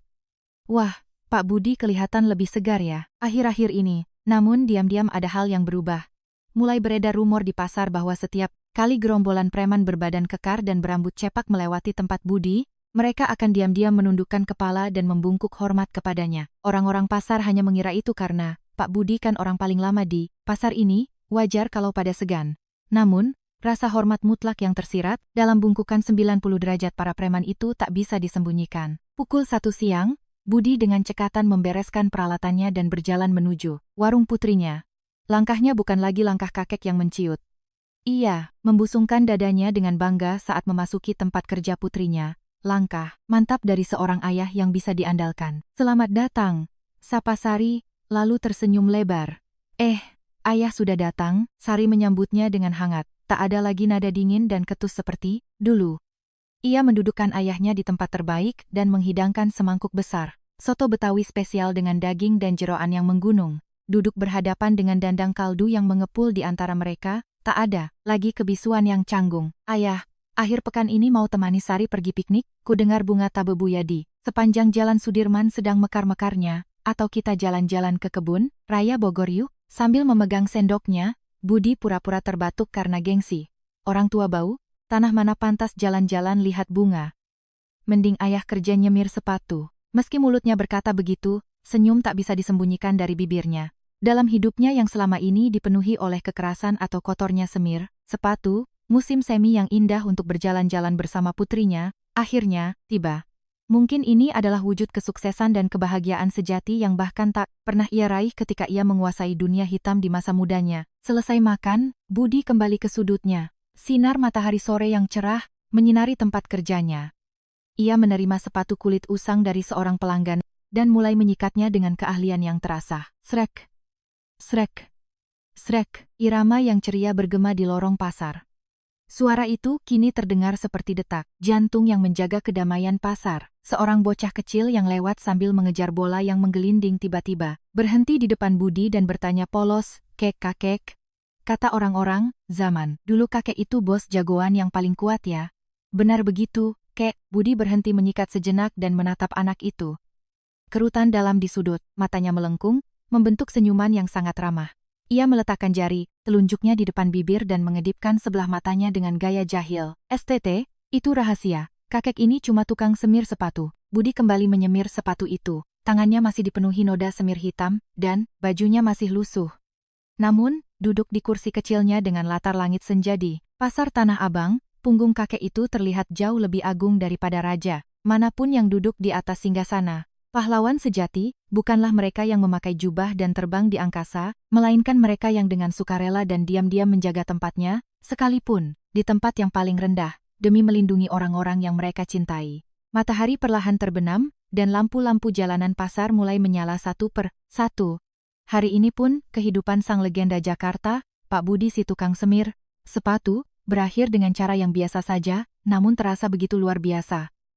Wah, Pak Budi kelihatan lebih segar ya, akhir-akhir ini. Namun diam-diam ada hal yang berubah. Mulai beredar rumor di pasar bahwa setiap kali gerombolan preman berbadan kekar dan berambut cepak melewati tempat Budi, mereka akan diam-diam menundukkan kepala dan membungkuk hormat kepadanya. Orang-orang pasar hanya mengira itu karena Pak Budi kan orang paling lama di pasar ini, wajar kalau pada segan. Namun, rasa hormat mutlak yang tersirat dalam bungkukan 90 derajat para preman itu tak bisa disembunyikan. Pukul 1 siang, Budi dengan cekatan membereskan peralatannya dan berjalan menuju warung putrinya. Langkahnya bukan lagi langkah kakek yang menciut. Ia membusungkan dadanya dengan bangga saat memasuki tempat kerja putrinya. Langkah mantap dari seorang ayah yang bisa diandalkan. Selamat datang, sapa Sari, lalu tersenyum lebar. Ayah sudah datang, Sari menyambutnya dengan hangat. Tak ada lagi nada dingin dan ketus seperti dulu. Ia mendudukkan ayahnya di tempat terbaik dan menghidangkan semangkuk besar. Soto Betawi spesial dengan daging dan jeroan yang menggunung. Duduk berhadapan dengan dandang kaldu yang mengepul di antara mereka, tak ada lagi kebisuan yang canggung. Ayah, akhir pekan ini mau temani Sari pergi piknik, ku dengar bunga tabebuya di sepanjang jalan Sudirman sedang mekar-mekarnya, atau kita jalan-jalan ke kebun raya Bogor yuk? Sambil memegang sendoknya, Budi pura-pura terbatuk karena gengsi. Orang tua bau, tanah mana pantas jalan-jalan lihat bunga. Mending ayah kerja nyemir sepatu. Meski mulutnya berkata begitu, senyum tak bisa disembunyikan dari bibirnya. Dalam hidupnya yang selama ini dipenuhi oleh kekerasan atau kotornya semir, sepatu, musim semi yang indah untuk berjalan-jalan bersama putrinya, akhirnya tiba. Mungkin ini adalah wujud kesuksesan dan kebahagiaan sejati yang bahkan tak pernah ia raih ketika ia menguasai dunia hitam di masa mudanya. Selesai makan, Budi kembali ke sudutnya. Sinar matahari sore yang cerah menyinari tempat kerjanya. Ia menerima sepatu kulit usang dari seorang pelanggan dan mulai menyikatnya dengan keahlian yang terasa. Srek, srek, srek, irama yang ceria bergema di lorong pasar. Suara itu kini terdengar seperti detak jantung yang menjaga kedamaian pasar. Seorang bocah kecil yang lewat sambil mengejar bola yang menggelinding tiba-tiba berhenti di depan Budi dan bertanya polos, kakek. Kata orang-orang, zaman dulu kakek itu bos jagoan yang paling kuat ya. Benar begitu, kek. Budi berhenti menyikat sejenak dan menatap anak itu. Kerutan dalam di sudut, matanya melengkung, membentuk senyuman yang sangat ramah. Ia meletakkan jari telunjuknya di depan bibir dan mengedipkan sebelah matanya dengan gaya jahil. STT, itu rahasia. Kakek ini cuma tukang semir sepatu. Budi kembali menyemir sepatu itu. Tangannya masih dipenuhi noda semir hitam, dan bajunya masih lusuh. Namun, duduk di kursi kecilnya dengan latar langit senja di pasar Tanah Abang, punggung kakek itu terlihat jauh lebih agung daripada raja manapun yang duduk di atas singgasana. Pahlawan sejati, bukanlah mereka yang memakai jubah dan terbang di angkasa, melainkan mereka yang dengan sukarela dan diam-diam menjaga tempatnya, sekalipun di tempat yang paling rendah, demi melindungi orang-orang yang mereka cintai. Matahari perlahan terbenam, dan lampu-lampu jalanan pasar mulai menyala satu per satu. Hari ini pun, kehidupan sang legenda Jakarta, Pak Budi si tukang semir sepatu, berakhir dengan cara yang biasa saja, namun terasa begitu luar biasa.